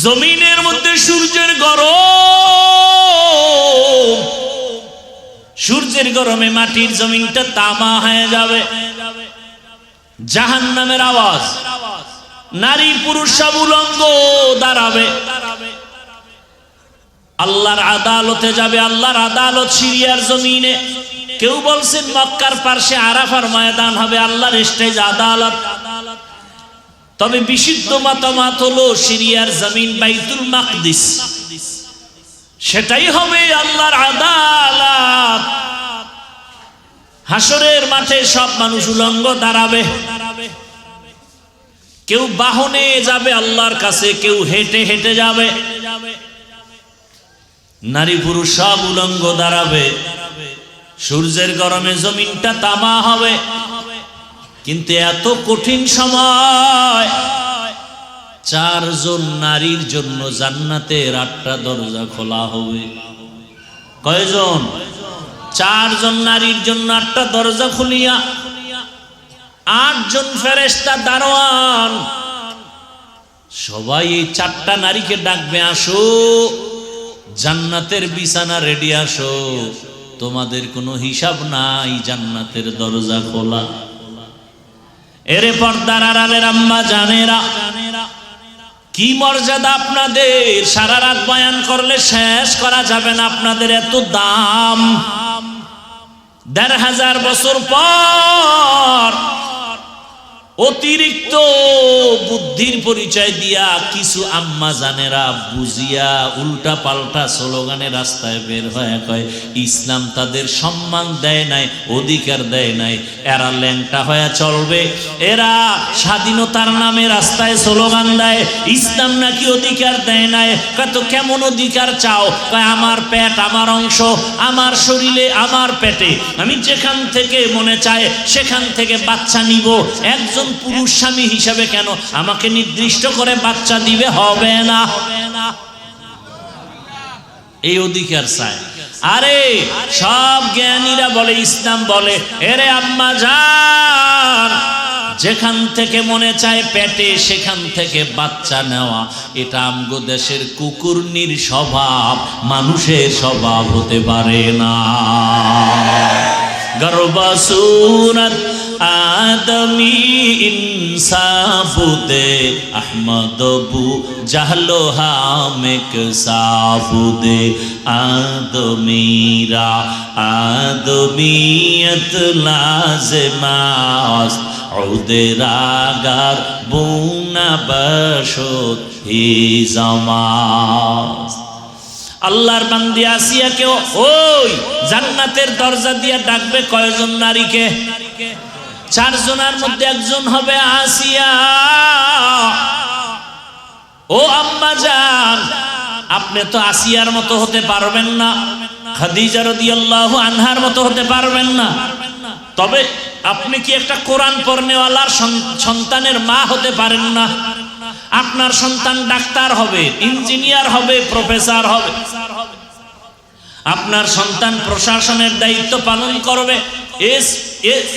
জমিনের মধ্যে সূর্যের গরম, সূর্যের গরমে মাটির জমিনটা তামা হয়ে যাবে। জাহান্নামের আওয়াজ, নারী পুরুষ সব উলঙ্গ দাঁড়াবে, আল্লাহর আদালতে যাবে। আল্লাহর আদালত সিরিয়ার জমিনে। কেউ বলছেন মক্কার পার্শ্বে আরাফার ময়দান হবে আল্লাহর স্টেজ আদালত। তবে বিশুদ্ধ মতামত হলো সিরিয়ার জমিন বাইতুল মাকদিস, সেটাই হবে আল্লাহর আদালত। হাসরের মাঠে সব মানুষ উলঙ্গ দাঁড়াবে। কেউ বাহনে যাবে আল্লাহর কাছে, কেউ হেঁটে হেঁটে যাবে। নারী পুরুষ সব উলঙ্গ দাঁড়াবে। সূর্যের গরমে জমিনটা তামা হবে। কিন্তু এত কঠিন সময়, 4 জন নারীর জন্য জান্নাতের 8টা দরজা খোলা হবে। কয়জন? 4 জন নারীর জন্য 8টা দরজা খুলিয়া 8 জন ফেরেশতা দারোয়ান সবাই এই 4টা নারীকে ডাকবে, আসো জান্নাতের বিছানা রেডি, আসো, তোমাদের কোনো হিসাব নাই, জান্নাতের দরজা খোলা। এরে পর্দার আড়ালের আম্মা জানেরা, কি মর্যাদা আপনাদের! সারা রাত বয়ান করলে শেষ করা যাবে না। আপনাদের এত দাম। 1500 বছর পর অতিরিক্ত বুদ্ধির পরিচয় দিয়া কিছু আম্মা জানেরা বুঝিয়া উল্টা পাল্টা স্লোগানে রাস্তায় বের হয়ে কয় ইসলাম তাদের সম্মান দেয় নাই, অধিকার দেয় নাই, এরা ল্যাংটা হয়ে চলবে, এরা স্বাধীনতার নামে রাস্তায় স্লোগান দেয়, ইসলাম নাকি অধিকার দেয় নাই। কত কেমন অধিকার চাও? কয় আমার পেট, আমার অংশ, আমার শরীরে, আমার পেটে আমি যেখান থেকে মনে চায় সেখান থেকে বাচ্চা নিব। একজন পুরুষ স্বামী হিসাবে কেন আমাকে নির্দিষ্ট করে বাচ্চা দিবে? হবে না। এই অধিকার চায়। আরে সব জ্ঞানীরা বলে, ইসলাম বলে, এরে আম্মা জান, যেখান থেকে মনে চায় পেটে সেখান থেকে বাচ্চা নেওয়া, এটা আমগো দেশের কুকুরনির স্বভাব, মানুষের স্বভাব হতে পারে না। গর্বসুরত आदमी इंसाफ दे अहमद बू जहलो हामिक साफ दे आदमीरा आदमीयत लाज़िमास उदरागार बुना बशोत ही जमास। আল্লাহর বান্দি আসিয়াকে ওই জান্নাতের দরজা দিয়ে ডাকবে কয়জন নারীকে? 4 জনের মধ্যে একজন হবে আসিয়া। ও আম্মা জান, আপনি তো আসিয়ার মতো হতে পারবেন না, খাদিজা রাদিয়াল্লাহু আনহার মতো হতে পারবেন না, তবে আপনি কি একটা কোরআন পড়নেওয়ালার সন্তানের মা হতে পারেন না? আপনার সন্তান ডাক্তার হবে, ইঞ্জিনিয়ার হবে, প্রফেসর হবে, আপনার সন্তান প্রশাসনের দায়িত্ব পালন করবে,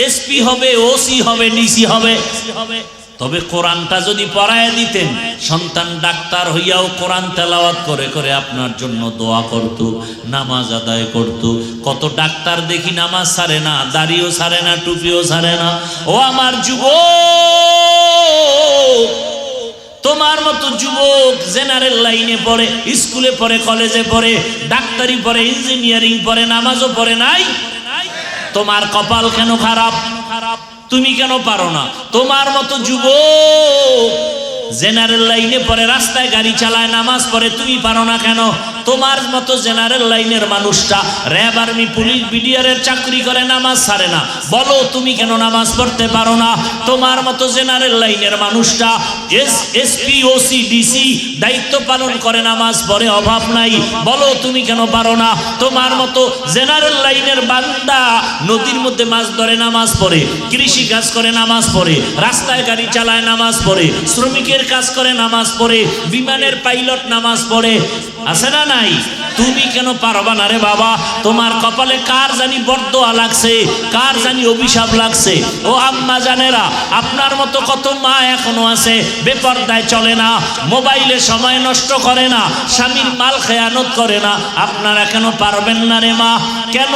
এসপি হবে, ওসি হবে, ডিসি হবে। তবে কোরআনটা যদি পড়ায় দিতেন, সন্তান ডাক্তার হইয়াও কোরআন তেলাওয়াত করে করে আপনার জন্য দোয়া করত, নামাজ আদায় করত। কত ডাক্তার দেখি নামাজ ছাড়ে না, দাড়িও ছাড়ে না, টুপিও ছাড়ে না। ও আমার যুবক, তোমার মতো যুবক জেনারেল লাইনে পড়ে, স্কুলে পড়ে, কলেজে পড়ে, ডাক্তারি পড়ে, ইঞ্জিনিয়ারিং পড়ে, নামাজও পড়ে নাই। তোমার কপাল কেন খারাপ? তুমি কেন পারো না? তোমার মতো যুবক জেনারেল লাইনে পড়ে, রাস্তায় গাড়ি চালায়, নামাজ পড়ে, তুমি পারো না কেন? তোমার মতো জেনারেল লাইনের মানুষটা র্যাব, আর্মি, পুলিশ, বিডিআরের চাকরি করে, নামাজ ছাড়ে না, বলো তুমি কেন নামাজ পড়তে পারো না? তোমার মতো জেনারেল লাইনের মানুষটা এসপি, ওসি, ডিসি দায়িত্ব পালন করে, নামাজ পড়ে, অভাব নাই, বলো তুমি কেন পারো না? তোমার মতো জেনারেল লাইনের বান্দা নদীর মধ্যে মাছ ধরে, নামাজ পড়ে, কৃষি কাজ করে, নামাজ পড়ে, রাস্তায় গাড়ি চালায়, নামাজ পড়ে, শ্রমিকের কাজ করে, নামাজ পড়ে, বিমানের পাইলট নামাজ পড়ে, আছে না নাই? তুমি কেন পারবা না রে বাবা? তোমার কপালে কার জানি বরদোয়া লাগছে, কার জানি অভিশাপ লাগছে। ও আম্মা জানেরা, আপনার মতো কত মা এখনো আছে বেপরদায় চলে না, মোবাইলে সময় নষ্ট করে না, স্বামীর মাল খেয়ানত করে না। আপনারা কেন পারবেন না রে মা? কেন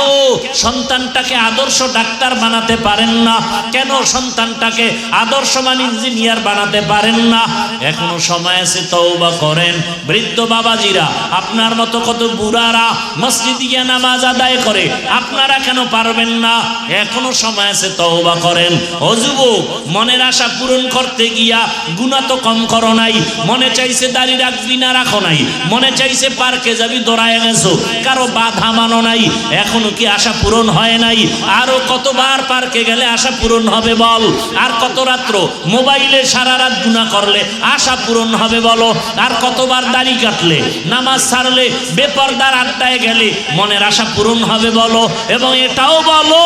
সন্তানটাকে আদর্শ ডাক্তার বানাতে পারেন না? কেন সন্তানটাকে আদর্শমান ইঞ্জিনিয়ার বানাতে পারেন না? এখনো সময় আছে, তওবা করেন। বৃদ্ধ বাবাজিরা, আপনার মতো কত বুড়ারা মসজিদে গিয়ে নামাজ আদায় করে, আপনারা কেন পারবেন না? এখনো সময় আছে, তওবা করেন। ও যুবক, মনের আশা পূরণ করতে গিয়া গুনাহ তো কম করো নাই। মনে চাইছে দাড়ি রাখবি না, রাখো নাই। মনে চাইছে পার্কে যাবি, দৌড়ায় গেছো, কারো বাধা মানো নাই। এখনো কি আশা পূরণ হয় নাই? আরো কতবার পার্কে গেলে আশা পূরণ হবে বল? আর কত রাত্র মোবাইলে সারা রাত গুনাহ করলে আশা পূরণ হবে বলো? আর কতবার দাড়ি কাটলে, নামাজ ছাড়লে, বেপরদার আড্ডায় গেলে মনের আশা পূরণ হবে বলো? এবং এটাও বলো,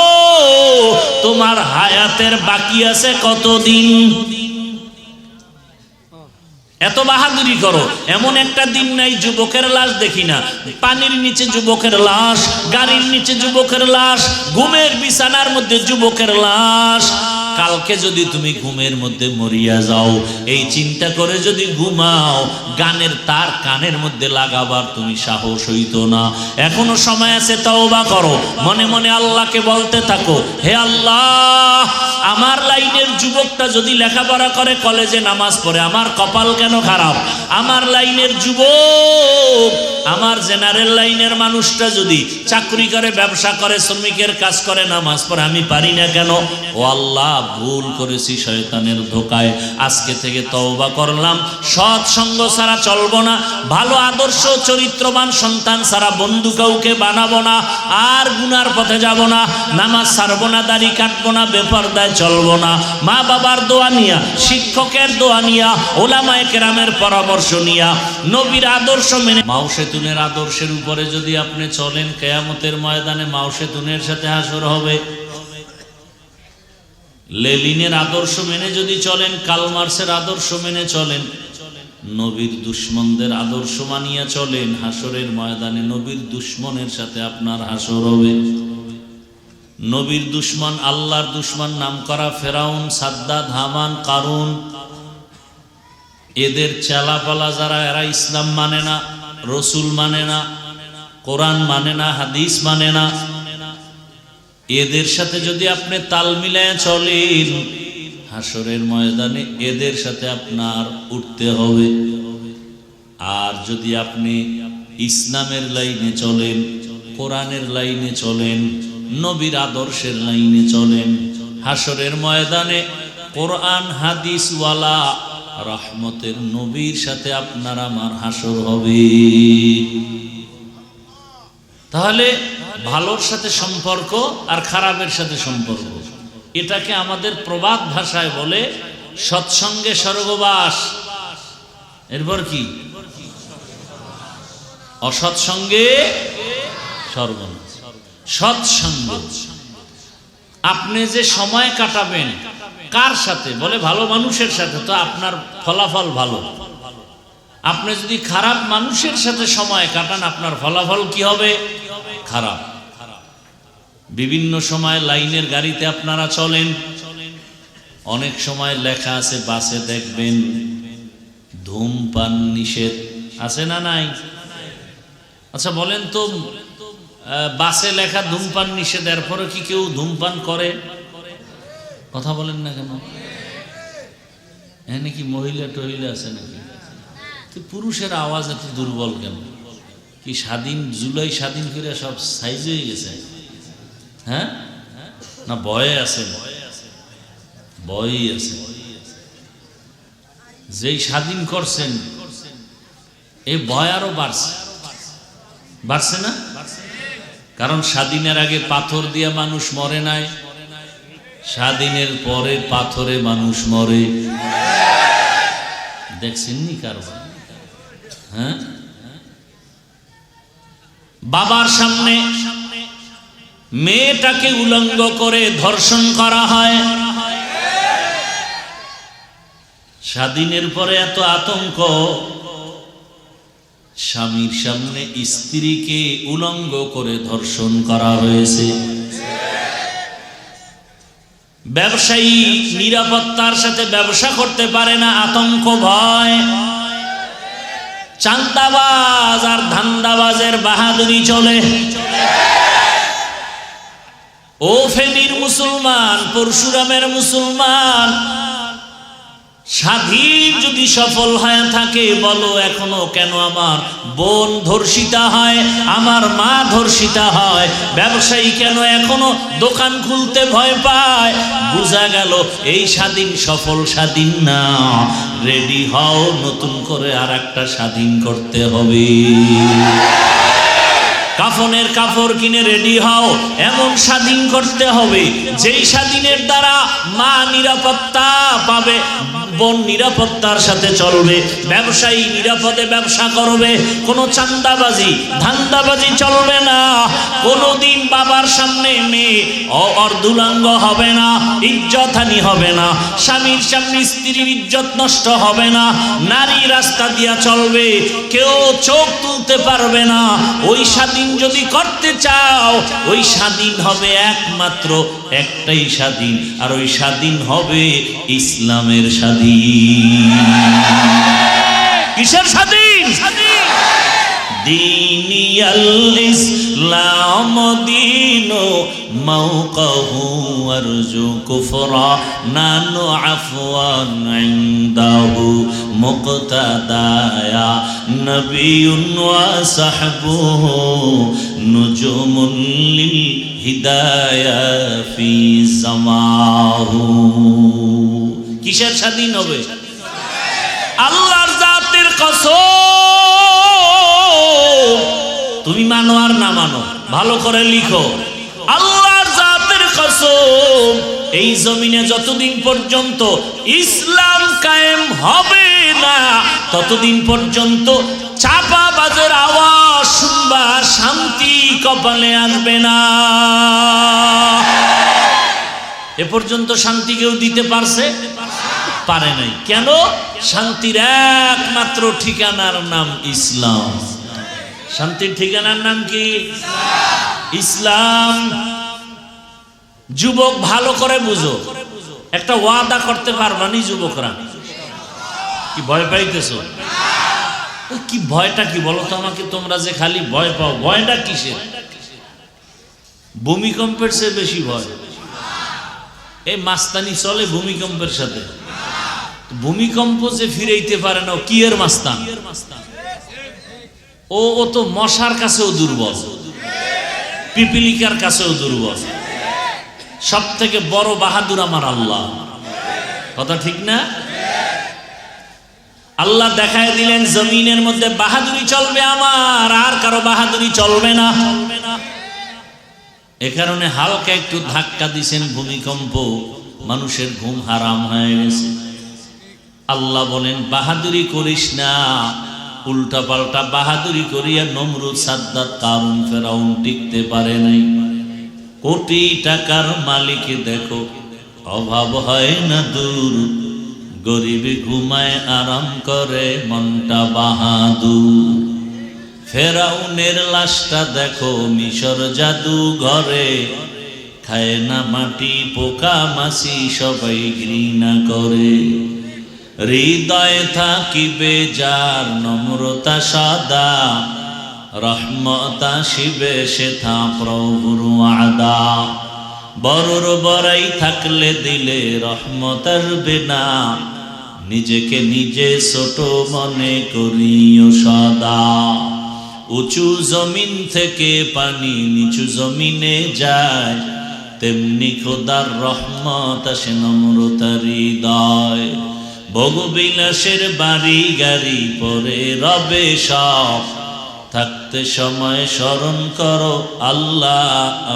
তোমার হায়াতের বাকি আছে কতদিন? এত বাহাদুরি করো, এমন একটা দিন নাই যুবকের লাশ দেখি না। পানির নিচে যুবকের লাশ, গাড়ির নিচে যুবকের লাশ, ঘুমের বিছানার মধ্যে যুবকের লাশ। কালকে যদি তুমি ঘুমের মধ্যে মরিয়া যাও, এই চিন্তা করে যদি ঘুমাও, গানের তার কানের মধ্যে লাগাবার তুমি সাহস হইতো না। এখনো সময় আছে, তওবা করো। মনে মনে আল্লাহকে বলতে থাকো, হে আল্লাহ, আমার লাইনের যুবকটা যদি লেখাপড়া করে, কলেজে নামাজ পড়ে, আমার কপাল কেন খারাপ? আমার লাইনের যুবক, আমার জেনারেল লাইনের মানুষটা যদি চাকরি করে, ব্যবসা করে, শ্রমিকের কাজ করে, নামাজ পড়ে, আমি পারি না কেন? ও আল্লাহ, ভুল করেছি শয়তানের ধোকায়, আজকে থেকে তওবা করলাম। সৎ সঙ্গ ছাড়া চলবো না, ভালো আদর্শ চরিত্রবান সন্তান ছাড়া বন্ধু কাউকে বানাবো না, আর গুনার পথে যাব না, নামাজ ছাড়বো না, দাড়ি কাটবো না, বেপরদায় চলবো না। মা বাবার দোয়া নিয়া, শিক্ষকের দোয়া নিয়া, ওলামায়ে কেরামের পরামর্শ নিয়া, নবীর আদর্শ মেনে, মাও সেতুনের আদর্শের উপরে যদি আপনি চলেন, কিয়ামতের ময়দানে মাও সেতুনের সাথে হাসর হবে। লেনিনের আদর্শ মেনে যদি চলেন, কার্ল মার্ক্সের আদর্শ মেনে চলেন, নবীর দুশমনদের আদর্শ মানিয়া চলেন, হাসরের ময়দানে নবীর দুশমনের সাথে আপনার হাসর হবে। নবীর দুশমন, আল্লাহর দুশমন নাম করা ফেরাউন, সাদ্দাত, হামান, কারুন, এদের চেলাপালা যারা, এরা ইসলাম মানে না, রসুল মানে না, কোরআন মানে না, হাদিস মানে না, এদের সাথে যদি আপনি তাল মিলায় চলেন, হাসরের ময়দানে এদের সাথে আপনার উঠতে হবে। আর যদি আপনি ইসলামের লাইনে চলেন, কোরআনের লাইনে চলেন, নবীর আদর্শের লাইনে চলেন, হাসরের ময়দানে কোরআন হাদিস ওয়ালা রহমতের নবীর সাথে আপনার আমার হাসর হবে। তাহলে ভালোর সাথে সম্পর্ক আর খারাপের সাথে সম্পর্ক, এটাকে আমাদের প্রবাদ ভাষায় বলে সৎসঙ্গে স্বর্গবাস। এরপর কি? অসৎসঙ্গে সর্বনাশ। সৎসঙ্গ, আপনি যে সময় কাটাবেন কার সাথে? বলে ভালো মানুষের সাথে, তো আপনার ফলাফল ভালো। আপনি যদি খারাপ মানুষের সাথে সময় কাটান, আপনার ফলাফল কি হবে? খারাপ। বিভিন্ন সময় লাইনের গাড়িতে আপনারা চলেন, অনেক সময় লেখা আছে বাসে, দেখবেন ধূমপান নিষেধ, আছে না নাই? আচ্ছা বলেন তো, বাসে লেখা ধূমপান নিষেধ, এরপরে কি কেউ ধূমপান করে? কথা বলেন না কেন? এখানে কি মহিলা টহিলা আছে নাকি? পুরুষের আওয়াজ এত দুর্বল কেন? কি স্বাধীন, জুলাই স্বাধীন করে সব সাইজ হয়ে গেছে? হ্যাঁ, না ভয়ে আছে? ভয়ই আছে। যেই স্বাধীন করছেন, এই ভয় আরো বাড়ছে। বাড়ছে না? কারণ স্বাধীনের আগে পাথর দিয়ে মানুষ মরে নাই, স্বাধীনের পরে পাথরে মানুষ মরে। দেখছেননি কারবার? হ্যাঁ, বাবার সামনে মেয়েটাকে উলঙ্গ করে ধর্ষণ করা হয়। স্বাধীনের পরে এত আতঙ্ক, স্বামীর সামনে স্ত্রীকে উলঙ্গ করে ধর্ষণ করা হয়েছে। ব্যবসায়ী নিরাপত্তার সাথে ব্যবসা করতে পারে না, আতঙ্ক ভয়। চাঁদাবাজ আর ধান্দাবাজের বাহাদুরি চলে। ও ফেনীর মুসলমান, পরশুরামের মুসলমান, স্বাধীন যদি সফল হয়ে থাকে বলো এখনো কেন আমার বোন ধর্ষিতা হয়, আমার মা ধর্ষিতা হয়? ব্যবসায়ী কেন এখনো দোকান খুলতে ভয় পায়? বোঝা গেল এই স্বাধীন সফল স্বাধীন না। রেডি হও, নতুন করে আর একটা স্বাধীন করতে হবে। কাফনের কাপড় কিনে রেডি হও, এমন স্বাধীন করতে হবে যেই স্বাধীনের দ্বারা মা নিরাপত্তা পাবে, বোন নিরাপত্তার সাথে চলবে, ব্যবসায়ী নিরাপদে ব্যবসা করবে, কোনো চাঁদাবাজি ধান্দাবাজি চলবে না। কোনোদিন বাবার সামনে মেয়ে অর্ধুলাঙ্গ হবে না, ইজ্জতহানি হবে না, স্বামীর সামনে স্ত্রীর ইজ্জত নষ্ট হবে না, নারী রাস্তা দিয়া চলবে, কেউ চোখ তুলতে পারবে না। ওই স্বাধীন যদি করতে চাও, ওই স্বাধীন হবে একমাত্র একটাই স্বাধীন, আর ওই স্বাধীন হবে ইসলামের স্বাধীন। কিসের স্বাধীন? দীনিয়াল ইসলাম দীনু মাওকাহু আরজু কুফরা নানু আফওয়ান ইনদাহু মুক্তাদায়া নবিয়ুন ওয়া সাহবুহু নুজুমুন লিল হিদায়া ফি জামাহু। কিসের স্বাধীন হবে? আল্লাহর জাতের কসম, তুমি মানো আর না মানো, ভালো করে লিখো, আল্লাহর জাতের কসম, এই জমিনে যতদিন পর্যন্ত ইসলাম কায়েম হবে না ততদিন পর্যন্ত চাপাবাজের আওয়াজ শুনবা, শান্তি কপালে আসবে না। এ পর্যন্ত শান্তি কেউ দিতে পারছে? পারে নাই। কেন? শান্তির একমাত্র ঠিকানার নাম ইসলাম। শান্তির ঠিকানার নাম কি? ইসলাম। যুবক ভালো করে বুঝো, একটা ওয়াদা করতে পারবা নি যুবকরা? কি ভয় পাইতেছো? কি ভয়টা কি বলো তো আমাকে? তোমরা যে খালি ভয় পাও, ভয়টা কিসের? ভূমিকম্পের চেয়ে বেশি ভয়। এই মাস্তানি চলে ভূমিকম্পের সাথে। ভূমিকম্প যে ফিরাইতে পারে না, কি এর মাস্তান? ও তো মশার কাছেও দুর্বল, পিপিলিকার কাছেও দুর্বল। সব থেকে বড় বাহাদুর আমার আল্লাহ। কথা ঠিক না? আল্লাহ দেখায় দিলেন জমিনের মধ্যে বাহাদুরি চলবে আমার, আর কারো বাহাদুরি চলবে না। এ কারণে হালকা একটু ধাক্কা দিছেন ভূমিকম্প, মানুষের ঘুম হারাম হয়ে গেছে। আল্লাহ বলেন বাহাদুরি করিস না, উল্টা পাল্টা বাহাদুরি করিয়া নমরুদ, সাদ্দাত, কারুন, ফেরাউন টিকতে পারে নাই। কোটি টাকার মালিক দেখো, অভাব হয় না দূর, গরিব ঘুমায় আরাম করে, মনটা বাহাদুর। ফেরাউনের লাশটা দেখো মিশর জাদু ঘরে, খায় না মাটি পোকা মাছি, সবাই ঘৃণা করে। হৃদয়ে থাকিবে যার নম্রতা সদা, রহমত আসিবে সেথা প্রভুর ওয়াদা। বড়র বড়াই থাকলে দিলে রহমত আসবে না, নিজেকে নিজে ছোট মনে করিও সদা। উঁচু জমিন থেকে পানি নিচু জমিনে যায়, তেমনি খোদার রহমত আসে নম্রতার হৃদয়। ভোগবিলাসের বাড়ি গাড়ি পরে রবে সব, থাকতে সময় স্মরণ করো আল্লাহ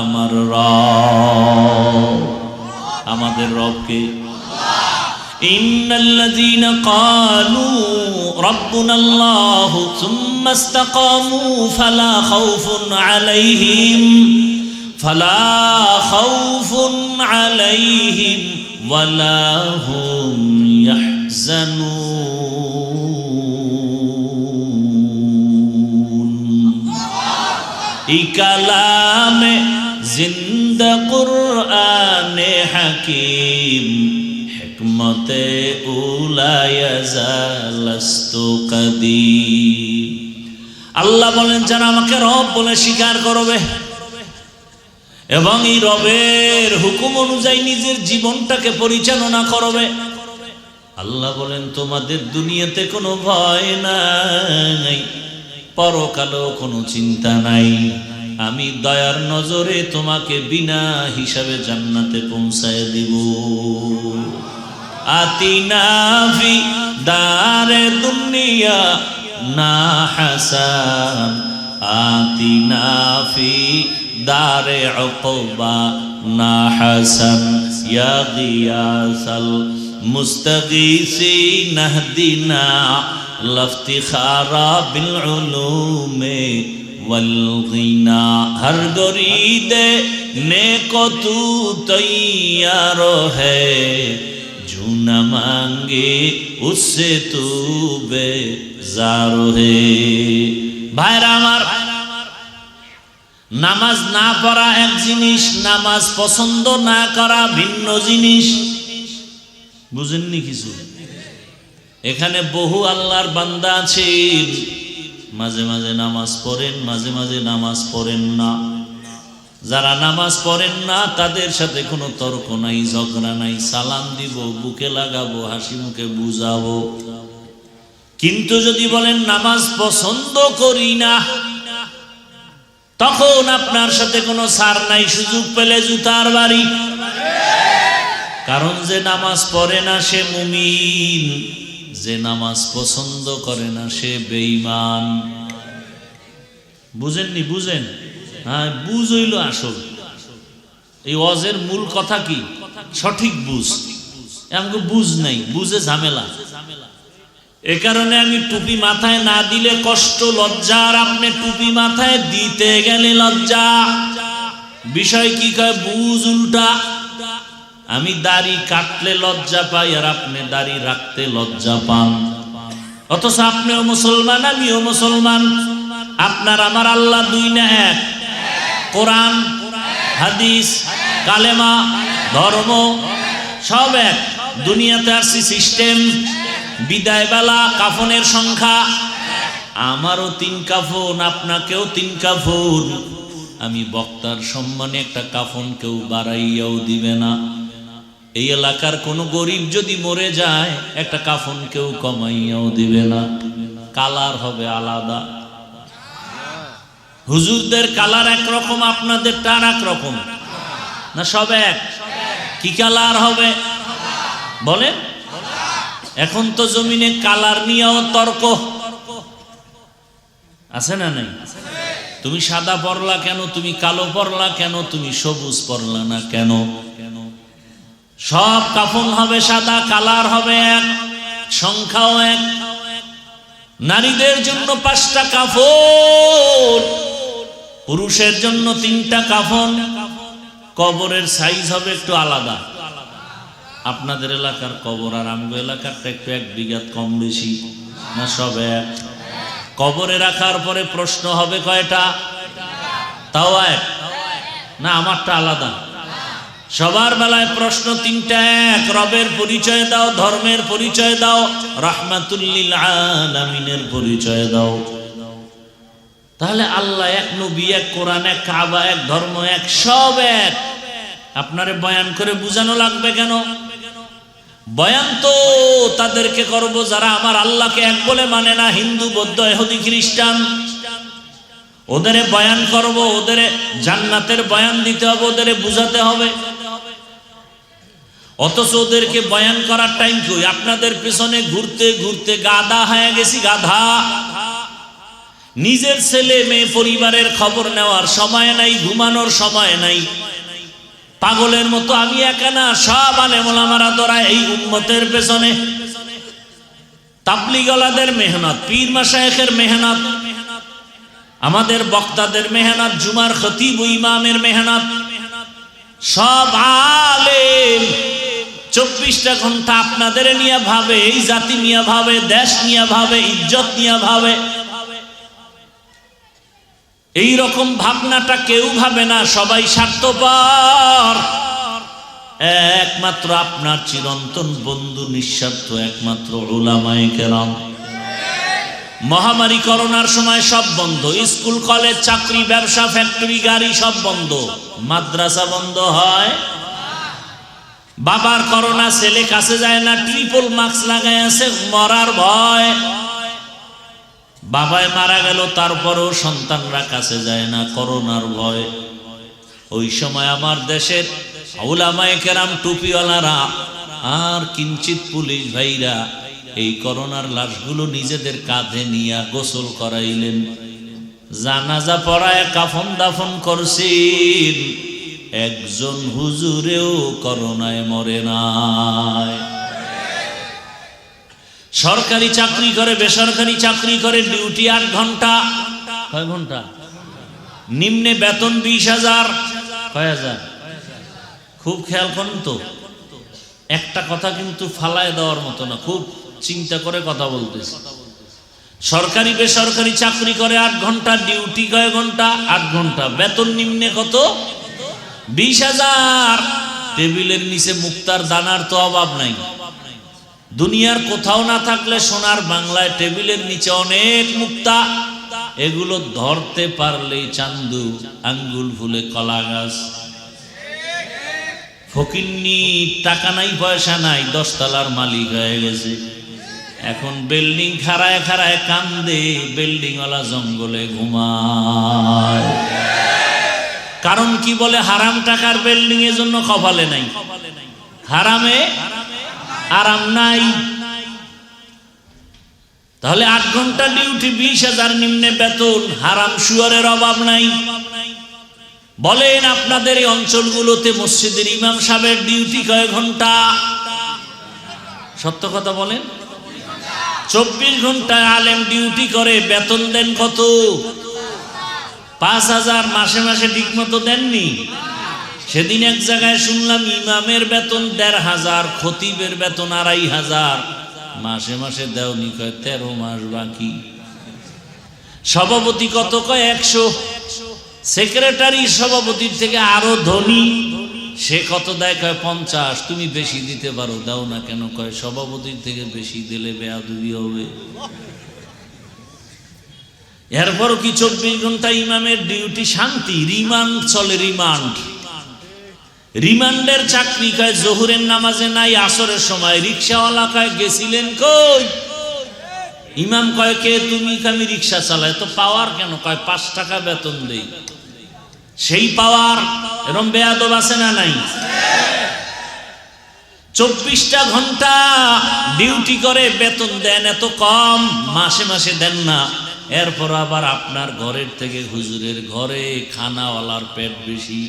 আমার রব। আমাদের রবকে ইন্নাল্লাযীনা ক্বালু রাব্বুনাল্লাহু সুম্মা ইসতাকামু ফালা খাউফুন আলাইহিম ওয়ালা হুম ইয়াহজানুন। ইকালামে জিন্দা কুরআনে হাকিম হিকমতে উলায়া জালাস্তু কাদিম। আল্লাহ বলেন যারা আমাকে রব বলে স্বীকার করবে এবং এই রবের হুকুম অনুযায়ী নিজের জীবনটাকে পরিচালনা করবে, আল্লাহ বলেন তোমাদের দুনিয়াতে কোনো ভয় নাই, পরকালেও কোনো চিন্তা নাই। আমি দয়ার নজরে তোমাকে বিনা হিসাবে জান্নাতে পৌঁছায় দিব। আতিনা ফি দারে দুনিয়া না হাসান, আতিনা ফি দারে উকবা না হাসান, ইয়া গিয়াসাল মুস্তাগীসিন ইহদিনা লফতিখারা বিল উলুমে ওয়াল গিনা। হর গরিদে নেকো তু তৈয়ার হ্যায়, जो न मांगे उससे तू बेजार है। ভাইরা আমার, নামাজ না পড়া এক জিনিস, নামাজ পছন্দ না করা ভিন্ন জিনিস। বুঝেননি কিছু? এখানে বহু আল্লাহর বান্দা আছেন, মাঝে মাঝে নামাজ পড়েন, মাঝে মাঝে নামাজ পড়েন না। যারা নামাজ পড়েন না তাদের সাথে কোনো তর্ক নাই, ঝগড়া নাই, সালাম দিব, বুকে লাগাবো, হাসি মুখে বুঝাবো। কিন্তু যদি বলেন নামাজ পছন্দ করি না, তখন আপনার সাথে কোনো ছাড় নাই, সুযোগ পেলে জুতার বাড়ি। কারণ যে নামাজ পড়ে না সে মুমিন, যে নামাজ পছন্দ করে না সে বেঈমান। বুঝেননি? বুঝেন? হ্যাঁ, বুঝ হইল আসল। এই ওয়াজের মূল কথা কি? সঠিক বুঝ। আমাকে বুঝ নাই, বুঝে ঝামেলা। এ কারণে আমি টুপি মাথায় না দিলে কষ্ট, লজ্জা, আর আপনি টুপি মাথায় দিতে গেলে লজ্জা। বিষয় কি কয়? বুঝ উল্টা। আমি দাড়ি কাটলে লজ্জা পাই আর আপনি দাড়ি রাখতে লজ্জা পান। অথচ আপনিও মুসলমান, আমিও মুসলমান। আপনার আমার আল্লাহ দুই না এক? কোরআন, হাদিস, কালেমা, ধর্ম সব এক। দুনিয়াতে আসছি সিস্টেম। বিদায় বেলা কাফনের সংখ্যা, আমারও 3 কাফন, আপনাকেও 3 কাফন। আমি বক্তার সম্মানে একটা কাফন কেউ বাড়াইয়াও দিবে না। এই এলাকার কোন গরিব যদি মরে যায় একটা কাফন কেউ কমাইয়াও দিবে না। কালার হবে আলাদা। হুজুরদের কালার একরকম, আপনাদেরটা আর এক রকম না? সব এক? কি কালার হবে বলে? এখন তো জমিনে কালার নিয়েও তর্ক আছে না নাই? তুমি সাদা পরলা কেন, তুমি কালো পরলা কেন, তুমি সবুজ পরলা না কেন? সব কাফন হবে সাদা, কালার হবে এক, সংখ্যাও এক। নারীদের জন্য 5টা কাফন, পুরুষের জন্য 3টা কাফন। কবরের সাইজ হবে একটু আলাদা। আপনাদের এলাকার কবর আর আমগো এলাকারটা একটু 1 বিঘা কম বেশি না? সব এক। কবরে রাখার পরে প্রশ্ন হবে কয়টা? তাও এক না? আমারটা আলাদা? সবার বেলায় প্রশ্ন 3টা এক। রবের পরিচয় দাও, ধর্মের পরিচয় দাও, রাহমাতুল লিল আলামিনের পরিচয় দাও। তাহলে আল্লাহ এক, নবী এক, কোরআন এক, কাবা এক, ধর্ম এক, সব এক। আপনারে বয়ান করে বুঝানো লাগবে কেন? বয়ান তো তাদেরকে করব যারা আমার আল্লাহকে এক বলে মানে না, হিন্দু, বৌদ্ধ, ইহুদি, খ্রিস্টান। ওদের বয়ান করব, ওদের জান্নাতের বয়ান দিতে হবে, ওদের বুঝাতে হবে। অথচ ওদেরকে বয়ান করার টাইম কই? আপনাদের পেছনে ঘুরতে ঘুরতে গাধা হয়ে গেছি, গাধা। নিজের ছেলে মেয়ে পরিবারের খবর নেওয়ার সময় নাই, ঘুমানোর সময় নাই। পাগলের মতো আমি একা না, সব আলেম ওলামারা দৌড়ায় এই উম্মতের পেছনে। তাবলীগওয়ালাদের মেহনত, পীর মাশায়েখের মেহনত, আমাদের বক্তাদের মেহনত, জুমার খতিব ও ইমামের মেহনত, সব আলেম 24টা ঘন্টা আপনাদের নিয়ে ভাবে, এই জাতি নিয়ে ভাবে, দেশ নিয়ে ভাবে, ইজ্জত নিয়ে ভাবে। এই রকম ভাবনাটা কেউ ভাবে না, সবাই স্বার্থপর। একমাত্র আপনার চিরন্তন বন্ধু নিঃস্বার্থ, একমাত্র উলামায়ে কেরাম। মহামারী করোনার সময় সব বন্ধ, স্কুল কলেজ চাকরি ব্যবসা ফ্যাক্টরি গাড়ি সব বন্ধ, মাদ্রাসা বন্ধ হয়। বাবার করোনা, ছেলে কাছে যায় না, ট্রিপল মাস্ক লাগাই আছে, মরার ভয়। বাবায় মারা গেল, তারপরেও সন্তানরা কাছে যায় না, করোনার ভয়। ওই সময় আমার দেশের উলামায়ে কেরাম, টুপিওয়ালারা আর কিঞ্চিত পুলিশ ভাইরা এই করোনার লাশগুলো নিজেদের কাঁধে নিয়ে গোসল করাইলেন, জানাজা পড়ায় কাফন দাফন করছেন। একজন হুজুরেও করোনায় মরে নাই। সরকারি চাকরি করে, বেসরকারি চাকরি করে, ডিউটি 8 ঘন্টা। কয় ঘন্টা? নিম্নে বেতন 20,000। কয় হাজার? খুব খেয়াল করেন তো, একটা কথা কিন্তু ফালায় দেওয়ার মতো না, খুব চিন্তা করে কথা বলতেছে। সরকারি বেসরকারি চাকরি করে 8 ঘন্টা, ডিউটি কয় ঘন্টা? 8 ঘন্টা। বেতন নিম্নে কত? 20,000। টেবিলের নিচে মুক্তার দানার তো অভাব নাই। দুনিয়ার কোথাও না থাকলে সোনার বাংলায় টেবিলের নিচে অনেক মুক্তা, এগুলো ধরতে পারলেই চান্দু, আঙ্গুল ফুলে কলা গাছ। ফকিন্নি, টাকা নাই পয়সা নাই, 10 তলার মালিক হয়ে গেছে। এখন বিল্ডিং খাড়ায় খাড়ায় কান্দে, বিল্ডিং ওয়ালা জঙ্গলে ঘুমায়। কারণ কি? বলে হারাম টাকার বিল্ডিং, এর জন্য কপালে নাই, হারামে আরাম নাই। তাহলে 8 ঘন্টা ডিউটি, 20,000 নিম্নে বেতন, হারাম শুয়ারের অভাব নাই। বলেন আপনাদের এই অঞ্চলগুলোতে মসজিদের ইমাম সাহেবের ডিউটি কয় ঘন্টা? সত্য কথা বলেন। 24 ঘন্টায় আলেম ডিউটি করে, বেতন দেন কত? 5,000। মাসে মাসে ঠিক মতো দেননি। সেদিন এক জায়গায় শুনলাম ইমামের বেতন 1,500, খতিবের বেতন 2,500। মাসে মাসে দেওনি, কয় 13 মাস বাকি। সভাপতি কত? কয় 100। সেক্রেটারি সভাপতির থেকে আরো ধনী, সে কত দেয়? কয় 50। তুমি বেশি দিতে পারো, দাও না কেন? কয় সভাপতির থেকে বেশি দিলে বেয়াদবি হবে। এরপরও কি 24 ঘন্টা ইমামের ডিউটি? শান্তি, রিমান্ড চলে, রিমান্ড। রিমান্ডের চাকরি। কয় জোহরের নামাজে নাই, আসরের সময়। রিক্সাওয়ালা কয় গেছিলেন কই? ইমাম কয় কে তুমি? আমি রিক্সা চালাই। তো পাওয়ার কেন? কয় 5 টাকা বেতন দেই। সেই পাওয়ার। এরকম বেয়াদব আছে না নাই? 24টা ঘন্টা ডিউটি করে, বেতন দেন এত কম, মাসে মাসে দেন না। এরপর আবার আপনার ঘরের থেকে হুজুরের ঘরে খানাওয়ালার পেট বেশি,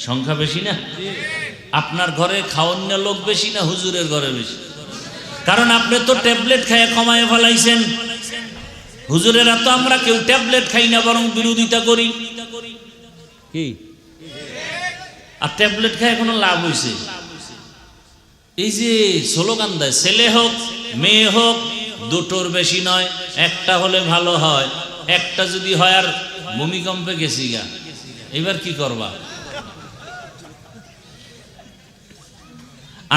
সংখ্যা বেশি না? আপনার ঘরে খাওয়ানোর লোক বেশি না হুজুরের ঘরে বেশি? কারণ আপনি তো ট্যাবলেট খাইয়ে কমায় ফেলাইছেন। হুজুরেরা তো আমরা কেউ ট্যাবলেট খাই না, বরং বিরোধিতা করি। কি আর ট্যাবলেট খায় কোনো লাভ হয়েছে? এই যে স্লোগান দেয়, ছেলে হোক মেয়ে হোক, দুটোর বেশি নয়, একটা হলে ভালো হয়। একটা যদি হয় আর ভূমিকম্পে গেছি গা, এবার কি করবা?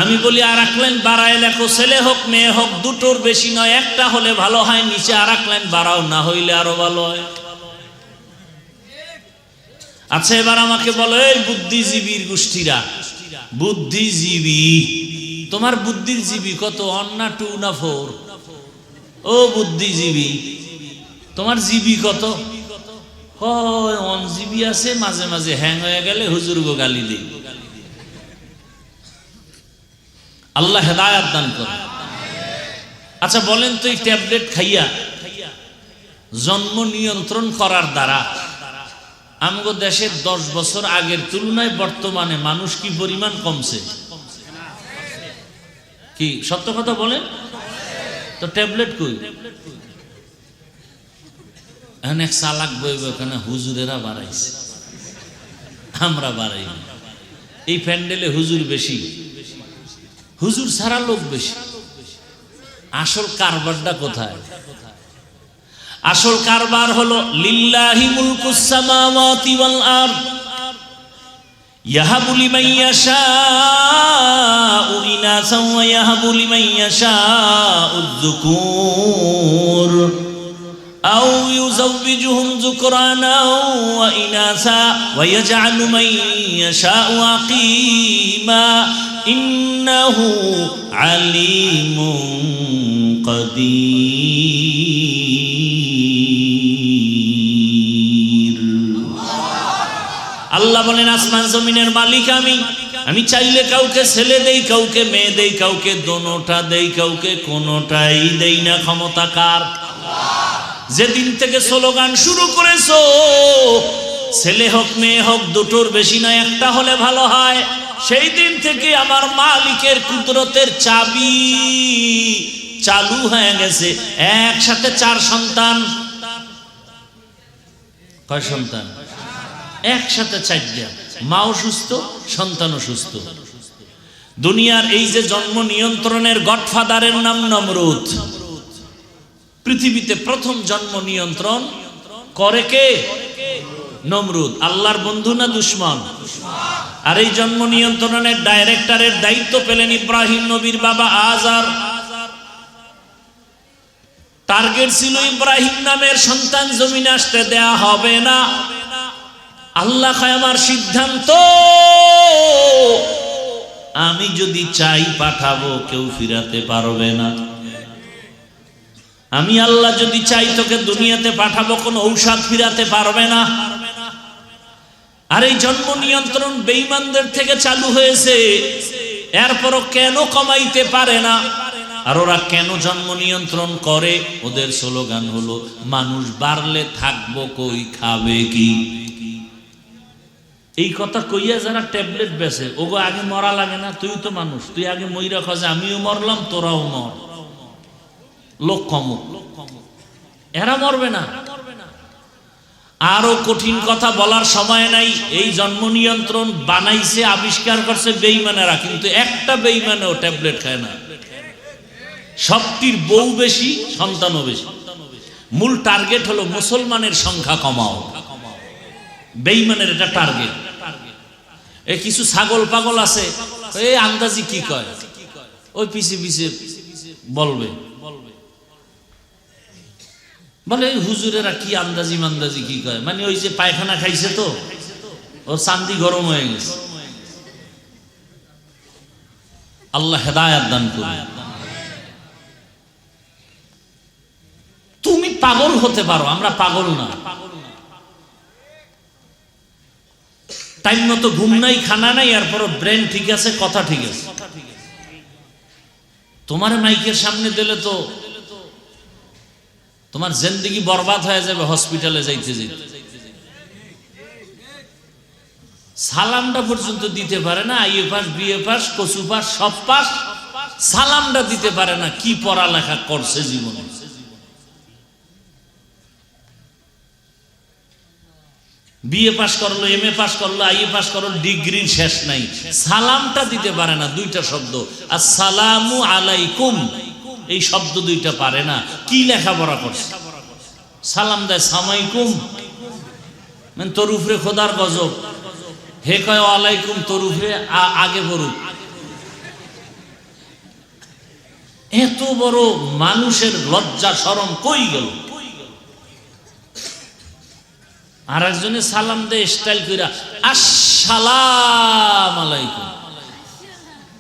আমি বলি আর এক লাইন বাড়ায় লেখো, ছেলে হোক মেয়ে হোক, দুটোর বেশি নয়, একটা হলে ভালো হয়। নিচে আর এক লাইন বাড়াও, না হইলে আরো ভালো হয়। আচ্ছা এবার আমাকে বলো, এই বুদ্ধিজীবীর গোষ্ঠীরা, বুদ্ধিজীবী, তোমার বুদ্ধির জীবী কত? 1 না 2 না 4? ও বুদ্ধিজীবী, তোমার জিবি কত? কয় 1 জিবি আছে, মাঝে মাঝে হ্যাং হয়ে গেলে হুজুর গো গালি দেই। আল্লাহ হেদায়েত দান করে। আচ্ছা বলেন তো, এই ট্যাবলেট খাইয়া জন্ম নিয়ন্ত্রণ করার দ্বারা আমগো দেশের 10 বছর আগের তুলনায় বর্তমানে মানুষ কি পরিমাণ কমছে? কি সত্য কথা বলেন তো? ট্যাবলেট কই? অনেক চালাক বইব, এখানে হুজুরেরা বাড়াইছে, আমরা বাড়াই। এই প্যান্ডেলে হুজুর বেশি, হুজুর ছাড়া লোক বেশি। আসল কারবারটা কোথায়? আসল কারবার হলো লিল্লাহি মুলকুস সামাওয়াতি ওয়াল আরদ ইয়াহাবু লিমান ইয়াশাউ ইনাসা ওয়া ইয়াহাবু লিমান ইয়াশাউ যুকুর আও ইউযাওবিজুহুম যুকরানা ওয়া ইনাসা ওয়া ইয়াজআলু মান ইয়াশাউ আকিমা ইন্নাহু আলিমুন কাদির। আল্লাহ বলেন আসমান জমিনের মালিক আমি চাইলে কাউকে ছেলে দেই, কাউকে মেয়ে দেই, কাউকে দোনোটা দেই, কাউকে কোনোটাই দেই না। ক্ষমতা কার? যেদিন থেকে স্লোগান শুরু করেছো ছেলে হোক মেয়ে হোক দুটোর বেশি নয়, একটা হলে ভালো হয়, সেই দিন থেকে আমার মালিকের কুদরতের চাবি চালু হয়ে গেছে। একসাথে 4 সন্তান। কয় সন্তান? একসাথে 4টা। মাও সুস্থ, সন্তানও সুস্থ। দুনিয়ার এই যে জন্ম নিয়ন্ত্রণের গডফাদারের নাম নমরুদ। পৃথিবীতে প্রথম জন্ম নিয়ন্ত্রণ করে কে? নমরুদ। আল্লাহর বন্ধু না দুশমন? আর এই জন্ম নিয়ন্ত্রণের ডাইরেক্টরের দায়িত্ব পেলেন ইব্রাহিম নবীর বাবা আজার। টার্গেট ছিল ইব্রাহিম নামের সন্তান জমিনে আসতে দেয়া হবে না। আল্লাহ কয় আমার সিদ্ধান্ত, আমি যদি চাই পাঠাবো, কেউ ফিরাতে পারবে না। আমি আল্লাহ যদি চাই তোকে দুনিয়াতে পাঠাবো, কোনো ঔষধ ফিরাতে পারবে না। আর এই জন্ম নিয়ন্ত্রণ বেঈমানদের থেকে চালু হয়েছে, এরপরও কেন কমাইতে পারে না? আর ওরা কেন জন্ম নিয়ন্ত্রণ করে? ওদের স্লোগান হলো মানুষ বাড়লে থাকবো কই, খাবে কি। এই কথা কইয়া যারা ট্যাবলেট বেচে, ওগো আগে মরা লাগে না? তুই তো মানুষ, তুই আগে মইরা খোঁজে, আমিও মরলাম তোরাও মর, লোক কমুক। এরা মরবে না। আরো কঠিন কথা বলার সময় নাই। এই জন্ম নিয়ন্ত্রণ বানাইছে, আবিষ্কার করছে বেঈমানেরা, কিন্তু একটা বেঈমানেও ট্যাবলেট খায় না। সবটির বউ বেশি, সন্তানও বেশি। মূল টার্গেট হলো মুসলমানের সংখ্যা কমাও। বেঈমানের এটা টার্গেট। এই কিছু ছাগল পাগল আছে, এই আন্দাজি কি কয়, ওই পিছে পিছে বলবে, বলে এই হুজুরেরা কি আন্দাজি মান্দাজি কি কয়, মানে ওই যে পায়খানা খাইছে তো ওর চান্দি গরম হয়ে গেছে। আল্লাহ হেদায়েত দান করুন। তুমি পাগল হতে পারো, আমরা পাগল না। টাইম মতো ঘুম নাই, খানা নাই, এরপর ব্রেন ঠিক আছে, কথা ঠিক আছে। তোমার মাইকের সামনে দিলে তো তোমার জিন্দেগি বরবাদ হয়ে যাবে হসপিটালে যাইতে যাইতে। সালামটা পর্যন্ত দিতে পারে না। আইএ পাস, বিএ পাস, কচু পাস, সব পাস, সালামটা দিতে পারে না। কি পড়ালেখা করছে জীবনে। বিএ পাস করলো, এমএ পাস করলো, আইএ পাস করলো, ডিগ্রির শেষ নাই, সালামটা দিতে পারে না। 2টা শব্দ, আসসালামু আলাইকুম, এই শব্দ 2টা পারে না। কি লেখাপড়া করছে? সালাম দেয় সামাইকুম, মানে তোর উপরে খোদার গজব। হে কয় আলাইকুম, তোর উপরে আগে পড়ুক। এত বড় মানুষের লজ্জা শরম কই গেল? আর একজনে সালাম দেয় স্টাইল কইরা, আসসালাম আলাইকুম।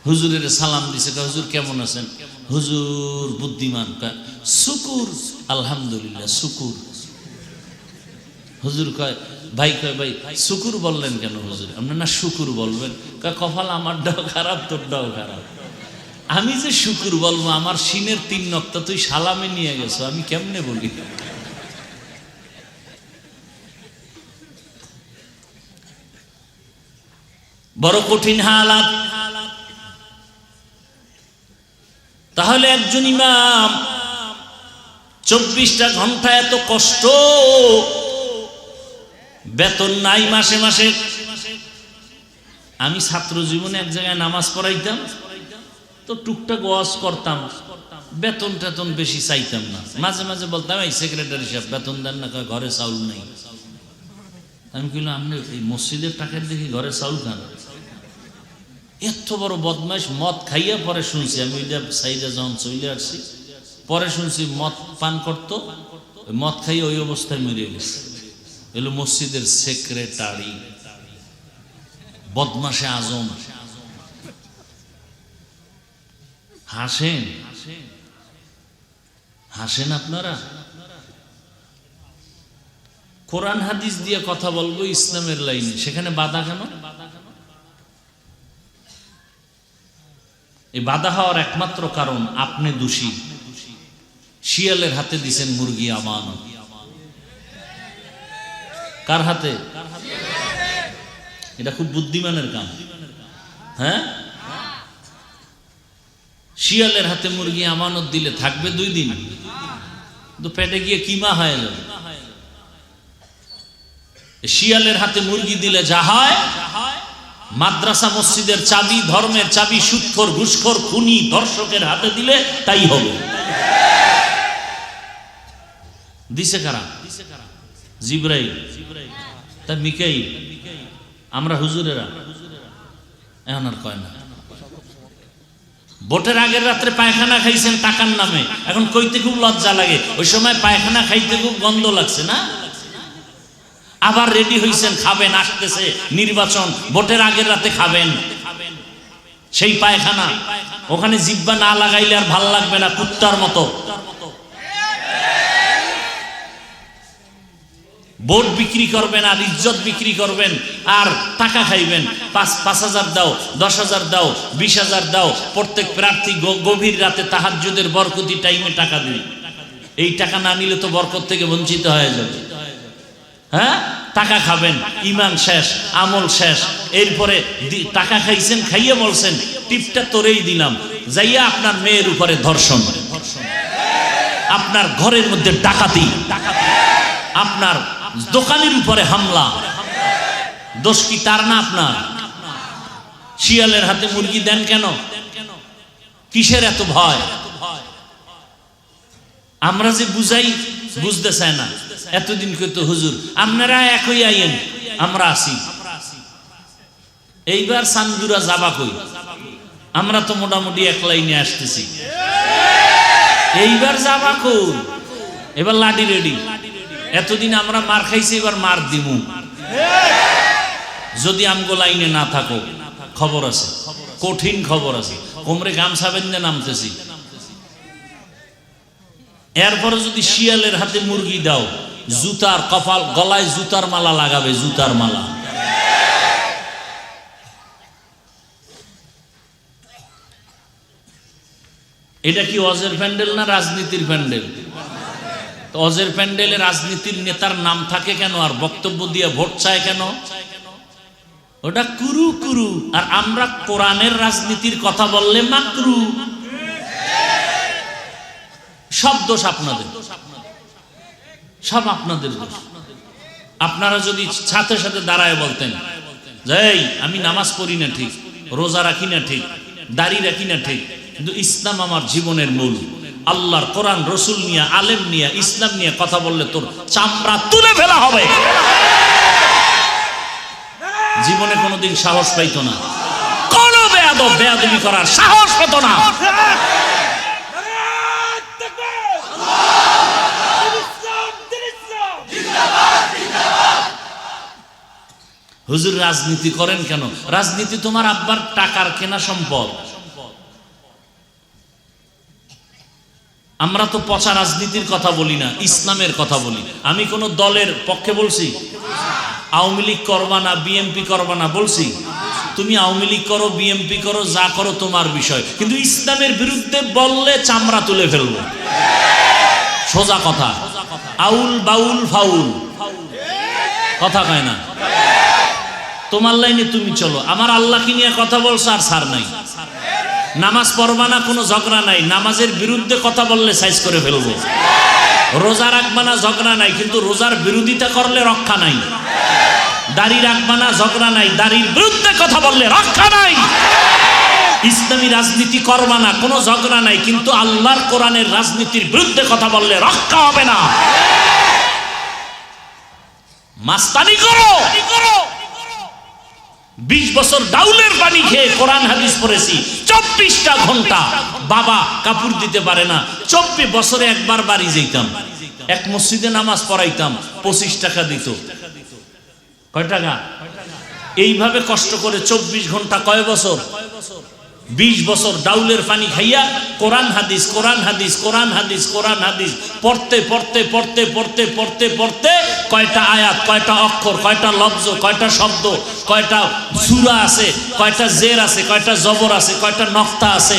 হুজুরের সালাম দিছে, হুজুর কেমন আছেন? হুজুর বুদ্ধিমান, শুকুর আলহামদুলিল্লাহ শুকুর। হুজুর কয় ভাই, কয় ভাই শুকুর বললেন কেন হুজুর? আপনি না শুকুর বলবেন। কয় কপাল আমারটাও খারাপ, তোরটাও খারাপ। আমি যে শুকুর বলবো, আমার সিনের 3 নক্তা তুই সালামে নিয়ে গেছো, আমি কেমনে বলি? বড় কঠিন হালাত। তাহলে একজন ইমাম 24টা ঘন্টা এত কষ্ট, বেতন নাই মাসে মাসে। আমি ছাত্র জীবনে এক জায়গায় নামাজ পড়াইতাম, তো টুকটাক ওয়াজ করতাম, বেতন টেতন বেশি চাইতাম না, মাঝে মাঝে বলতাম এই সেক্রেটারি সাহেব বেতন দেন না, ঘরে চাউল নেই। আমি বললাম আপনি এই মসজিদের টাকার দেখি ঘরে চাউল খান? এত বড় বদমাইশ, মদ খাইয়া পরে শুনছি আমি, ওইটা সাইডে যখন চলে আসছি পরে শুনছি মদ পান করতো, মদ খাইয়ে ওই অবস্থায় মরে গেছে। এলো মসজিদের সেক্রেটারি, বদমাশে আজম। হাসেন হাসেন আপনারা। কোরআন হাদিস দিয়ে কথা বলবো ইসলামের লাইনে, সেখানে বাধা কেন? এই বাধা হওয়ার একমাত্র কারণ আপনি দোষী। শিয়ালের হাতে দিছেন মুরগি আমানত। কার হাতে? এটা খুব বুদ্ধিমানের কাম। হ্যাঁ, শিয়ালের হাতে মুরগি আমানত দিলে থাকবে 2 দিন, তো পেটে গিয়ে কিমা হয়ে যাবে। শিয়ালের হাতে মুরগি দিলে যা হয়, মাদ্রাসা মসজিদের চাবি, ধর্মের চাবি সুদখোর ঘুষখোর খুনি দর্শকের হাতে দিলে তাই হবে। দিছে কারা? জিবরাইল, তা মিকাইল, আমরা হুজুরেরা। এখন আর কয় না। ভোটের আগের রাত্রে পায়খানা খাইছেন টাকার নামে, এখন কইতে খুব লজ্জা লাগে। ওই সময় পায়খানা খাইতে খুব গন্ধ লাগছে না? আবার রেডি হইছেন, খাবেন, আসতেছে নির্বাচন, ভোটের আগের রাতে খাবেন সেই পায়খানা। ওখানে জিব্বা না লাগাইলে আর ভাল লাগবে না, কুত্তার মতো। ভোট বিক্রি করবেন আর ইজ্জত বিক্রি করবেন আর টাকা খাইবেন। 5,000 দাও, 10,000 দাও, 20,000 দাও। প্রত্যেক প্রার্থী গভীর রাতে তাহাজ্জুদের বরকতি টাইমে টাকা দিন। এই টাকা না নিলে তো বরকত থেকে বঞ্চিত হয়ে যাবে। হ্যাঁ, টাকা খাবেন, ইমান শেষ, আমল শেষ। এরপরে টাকা খাইছেন, খাইয়ে বলছেন টিপটা তোরেই দিলাম, যাইয়া আপনার মেয়ের উপরে ধর্ষণ, আপনার ঘরের মধ্যে ডাকাতি, আপনার দোকানের উপরে হামলা। দোষ কি তার না আপনার? শিয়ালের হাতে মুরগি দেন কেন? কিসের এত ভয়? আমরা যে বুঝাই বুঝতে চায় না। এতদিন কইতো হুজুর আপনারা একই আইন, আমরা আসি। এইবার সান্দুরা যাবা কই? আমরা তো মোটামুটি এক লাইনে আসতেছি। এইবার যাবা কই? এবার লাঠি রেডি। এতদিন আমরা মার খাইছি, এবার মার দিমু। যদি আমগো লাইনে না থাকো, খবর আছে, কঠিন খবর আছে। কোমরে গামছা বেঁধে নামতেছি। এরপরে যদি শিয়ালের হাতে মুরগি দাও, জুতার কপাল, গলায় জুতার মালা লাগাবে, জুতার মালা। এটা কি অজের প্যান্ডেল না রাজনীতির প্যান্ডেল? অজের প্যান্ডেলে রাজনীতির নেতার নাম থাকে কেন আর বক্তব্য দিয়ে ভোট চায় কেন? ওটা কুরু কুরু। আর আমরা কোরআনের রাজনীতির কথা বললে মাকরু। সব দোষ আপনাদের, সব আপনাদের দোষ। আপনারা যদি সাথে সাথে দাঁড়ায় বলতেন যে আমি নামাজ পড়ি না ঠিক, রোজা রাখি না ঠিক, দাড়ি রাখি না ঠিক, কিন্তু ইসলাম আমার জীবনের মূল, আল্লাহর কোরআন রসুল নিয়ে, আলেম নিয়ে, ইসলাম নিয়ে কথা বললে তোর চামড়া তুলে ফেলা হবে। জীবনে কোনোদিন সাহস পাইতো না, কোন বেয়াদব বেয়াদবি করার সাহস পেত না। হুজুর রাজনীতি করেন কেন? রাজনীতি তোমার আব্বার টাকার কেনা সম্পদ। আমরা তো পচা রাজনীতির কথা বলি না, ইসলামের কথা বলি। আমি কোন দলের পক্ষে বলছি? আওয়ামী লীগ করবা না, বিএনপি করবা না বলছি? তুমি আওয়ামী লীগ করো, বিএনপি করো, যা করো তোমার বিষয়, কিন্তু ইসলামের বিরুদ্ধে বললে চামড়া তুলে ফেলবো। সোজা কথা। আউল বাউল ফাউল কথা কয় না। তোমার লাইনে তুমি চলো, আমার আল্লাহকে নিয়ে কথা বলছো আর ছাড় নাই। নামাজ পড়বা না, কোনো ঝগড়া নাই, নামাজের বিরুদ্ধে কথা বললে সাইজ করে ফেলবো। রোজা রাখবা না, ঝগড়া নাই, কিন্তু রোজার বিরোধিতা করলে রক্ষা নাই। দাড়ি রাখবা না, ঝগড়া নাই, দাড়ির বিরুদ্ধে কথা বললে রক্ষা নাই। ইসলামী রাজনীতি করবা না, কোনো ঝগড়া নাই, কিন্তু আল্লাহর কোরআনের রাজনীতির বিরুদ্ধে কথা বললে রক্ষা হবে না। মাস্তানি করো। 20 বছর ডাউলের পানি খেয়ে কোরআন হাদিস পড়েছি 24টা ঘন্টা। বাবা কাপড় দিতে পারে না, 24 বছরে একবার বাড়ি যেতাম, এক মসজিদে নামাজ পড়াইতাম, 25 টাকা দিত। কয় টাকা? এইভাবে কষ্ট করে 24 ঘন্টা, কয় বছর? 20 বছর ডাউলের পানি খাইয়া কোরআন হাদিস, কোরআন হাদিস, কোরআন হাদিস, কোরআন হাদিস পড়তে পড়তে পড়তে পড়তে পড়তে পড়তে কয়টা আয়াত, কয়টা অক্ষর, কয়টা লফজ, কয়টা শব্দ, কয়টা সূরা আছে, কয়টা জের আছে, কয়টা জবর আছে, কয়টা নক্তা আছে,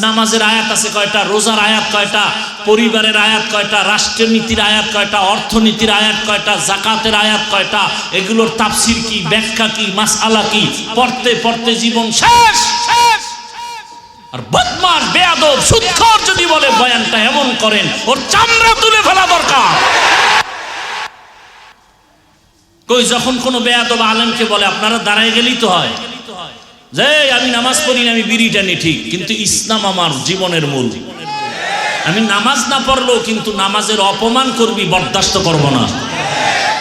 নামাজের আয়াত আছে কয়টা, রোজার আয়াত কয়টা, পরিবারের আয়াত কয়টা, রাষ্ট্রনীতির আয়াত কয়টা, অর্থনীতির আয়াত কয়টা, যাকাতের আয়াত কয়টা, এগুলোর তাফসীর কি, ব্যাখ্যা কি, মাসআলা কি, পড়তে পড়তে জীবন শেষ। আর বদমাশ বেয়াদব সুদখোর যদি বলে বয়ানটা এমন করেন, ওর চামড়া তুলে ফেলা দরকার। কই যখন কোনো বেয়াদব আলেমকে বলে আপনারা দাঁড়ায় গেলেই তো হয়, যে আমি নামাজ পড়ি না, আমি বিড়ি টানি ঠিক, কিন্তু ইসলাম আমার জীবনের মূল। আমি নামাজ না পড়লেও কিন্তু নামাজের অপমান করবি, বরদাস্ত করব না।